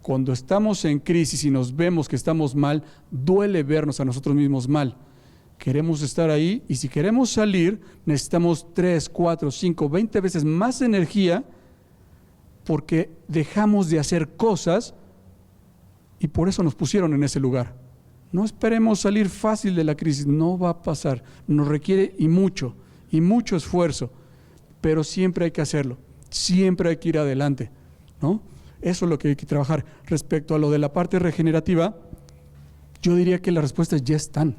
Cuando estamos en crisis y nos vemos que estamos mal, duele vernos a nosotros mismos mal. Queremos estar ahí y si queremos salir, necesitamos 3, 4, 5, 20 veces más energía, porque dejamos de hacer cosas y por eso nos pusieron en ese lugar. No esperemos salir fácil de la crisis, no va a pasar. Nos requiere y mucho esfuerzo, pero siempre hay que hacerlo, siempre hay que ir adelante, ¿no? Eso es lo que hay que trabajar. Respecto a lo de la parte regenerativa, yo diría que las respuestas ya están.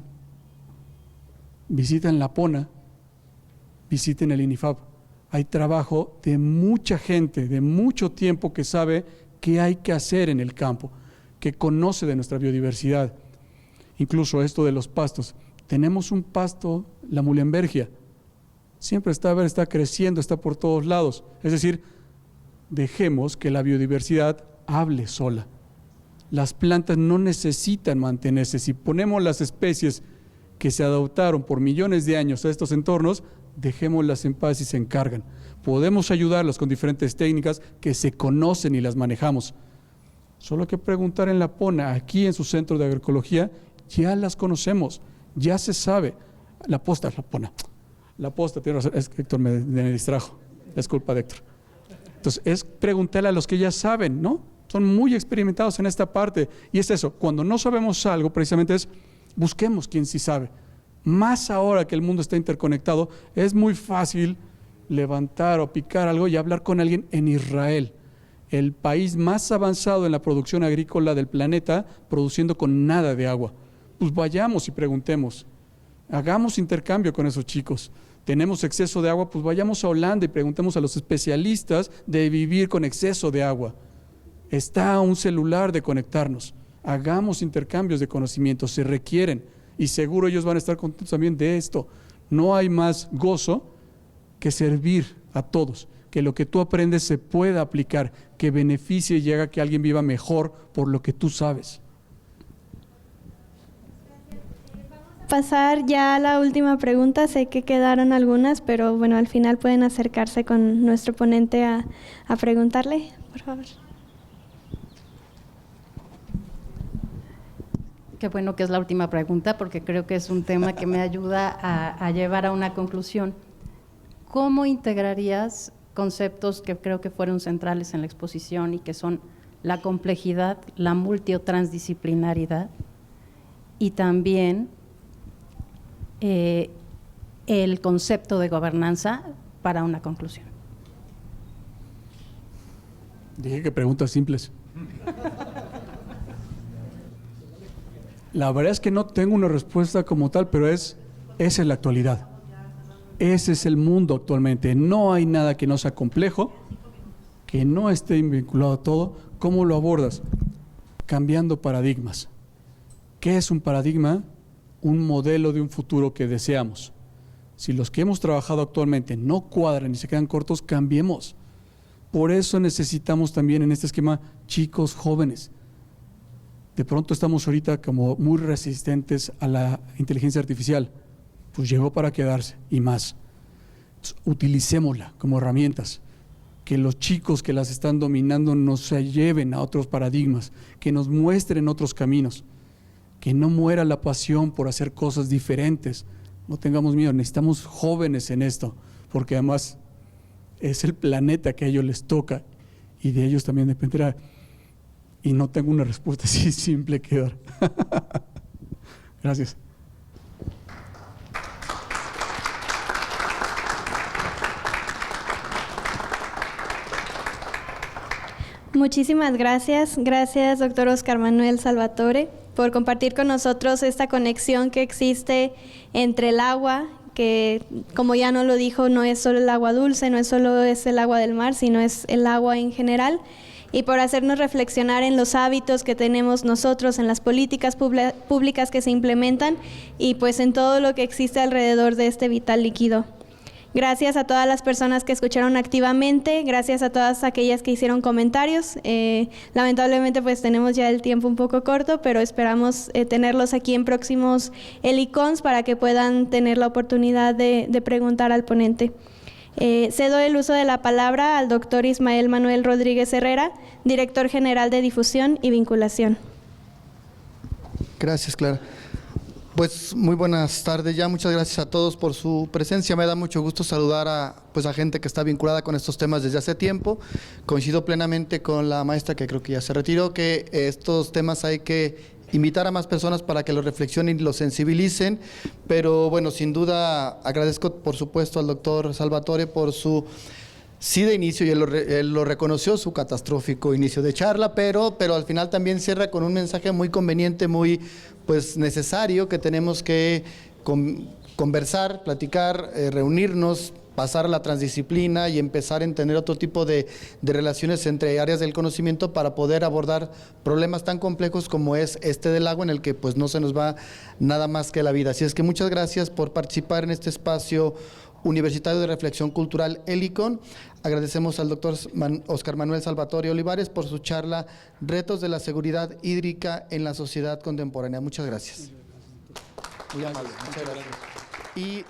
Visiten la PONA, visiten el INIFAP. Hay trabajo de mucha gente, de mucho tiempo, que sabe qué hay que hacer en el campo, que conoce de nuestra biodiversidad. Incluso esto de los pastos. Tenemos un pasto, la mulembergia. Siempre está creciendo, está por todos lados. Es decir, dejemos que la biodiversidad hable sola. Las plantas no necesitan mantenerse. Si ponemos las especies que se adaptaron por millones de años a estos entornos, dejémoslas en paz y se encargan. Podemos ayudarlas con diferentes técnicas que se conocen y las manejamos. Solo hay que preguntar en la PONA, aquí en su centro de agroecología, ya las conocemos, ya se sabe. La posta, tiene razón, es que Héctor me distrajo, es culpa de Héctor. Entonces, es preguntarle a los que ya saben, ¿no? Son muy experimentados en esta parte. Y es eso, cuando no sabemos algo, precisamente es, busquemos quien sí sabe. Más ahora que el mundo está interconectado, es muy fácil levantar o picar algo y hablar con alguien en Israel, el país más avanzado en la producción agrícola del planeta, produciendo con nada de agua. Pues vayamos y preguntemos, hagamos intercambio con esos chicos. Tenemos exceso de agua, pues vayamos a Holanda y preguntemos a los especialistas de vivir con exceso de agua. Está a un celular de conectarnos. Hagamos intercambios de conocimientos, se requieren, y seguro ellos van a estar contentos también de esto. No hay más gozo que servir a todos, que lo que tú aprendes se pueda aplicar, que beneficie y haga que alguien viva mejor por lo que tú sabes. Pasar ya a la última pregunta. Sé que quedaron algunas, pero bueno, al final pueden acercarse con nuestro ponente a preguntarle, por favor. Qué bueno que es la última pregunta, porque creo que es un tema que me ayuda a llevar a una conclusión. ¿Cómo integrarías conceptos que creo que fueron centrales en la exposición y que son la complejidad, la multi o transdisciplinaridad y también el concepto de gobernanza para una conclusión. Dije que preguntas simples. La verdad es que no tengo una respuesta como tal, pero esa es la actualidad. Ese es el mundo actualmente. No hay nada que no sea complejo, que no esté vinculado a todo. ¿Cómo lo abordas? Cambiando paradigmas. ¿Qué es un paradigma? Un modelo de un futuro que deseamos. Si los que hemos trabajado actualmente no cuadran y se quedan cortos, cambiemos. Por eso necesitamos también en este esquema chicos jóvenes. De pronto estamos ahorita como muy resistentes a la inteligencia artificial. Pues llegó para quedarse y más. Entonces, utilicémosla como herramientas. Que los chicos que las están dominando nos lleven a otros paradigmas, que nos muestren otros caminos, que no muera la pasión por hacer cosas diferentes. No tengamos miedo, necesitamos jóvenes en esto, porque además es el planeta que a ellos les toca y de ellos también dependerá. Y no tengo una respuesta así simple que dar. Gracias. Muchísimas gracias. Gracias, doctor Óscar Manuel Salvatore, por compartir con nosotros esta conexión que existe entre el agua, que como ya nos lo dijo, no es solo el agua dulce, no es solo el agua del mar, sino es el agua en general, y por hacernos reflexionar en los hábitos que tenemos nosotros, en las políticas públicas que se implementan y pues en todo lo que existe alrededor de este vital líquido. Gracias a todas las personas que escucharon activamente, gracias a todas aquellas que hicieron comentarios. Lamentablemente pues tenemos ya el tiempo un poco corto, pero esperamos tenerlos aquí en próximos Helicons para que puedan tener la oportunidad de preguntar al ponente. Cedo el uso de la palabra al doctor Ismael Manuel Rodríguez Herrera, director general de Difusión y Vinculación. Gracias, Clara. Pues muy buenas tardes ya, muchas gracias a todos por su presencia. Me da mucho gusto saludar a gente que está vinculada con estos temas desde hace tiempo. Coincido plenamente con la maestra, que creo que ya se retiró, que estos temas hay que invitar a más personas para que lo reflexionen y lo sensibilicen, pero bueno, sin duda agradezco por supuesto al doctor Salvatore por su sí de inicio, y él lo reconoció, su catastrófico inicio de charla, pero al final también cierra con un mensaje muy conveniente, muy pues necesario, que tenemos que conversar, platicar, reunirnos, pasar a la transdisciplina y empezar a entender otro tipo de relaciones entre áreas del conocimiento para poder abordar problemas tan complejos como es este del agua, en el que pues no se nos va nada más que la vida. Así es que muchas gracias por participar en este espacio universitario de reflexión cultural Helicon. Agradecemos al doctor Óscar Manuel Salvatore Olivares por su charla Retos de la seguridad hídrica en la sociedad contemporánea. Muchas gracias. Muy amable. Muchas gracias. Y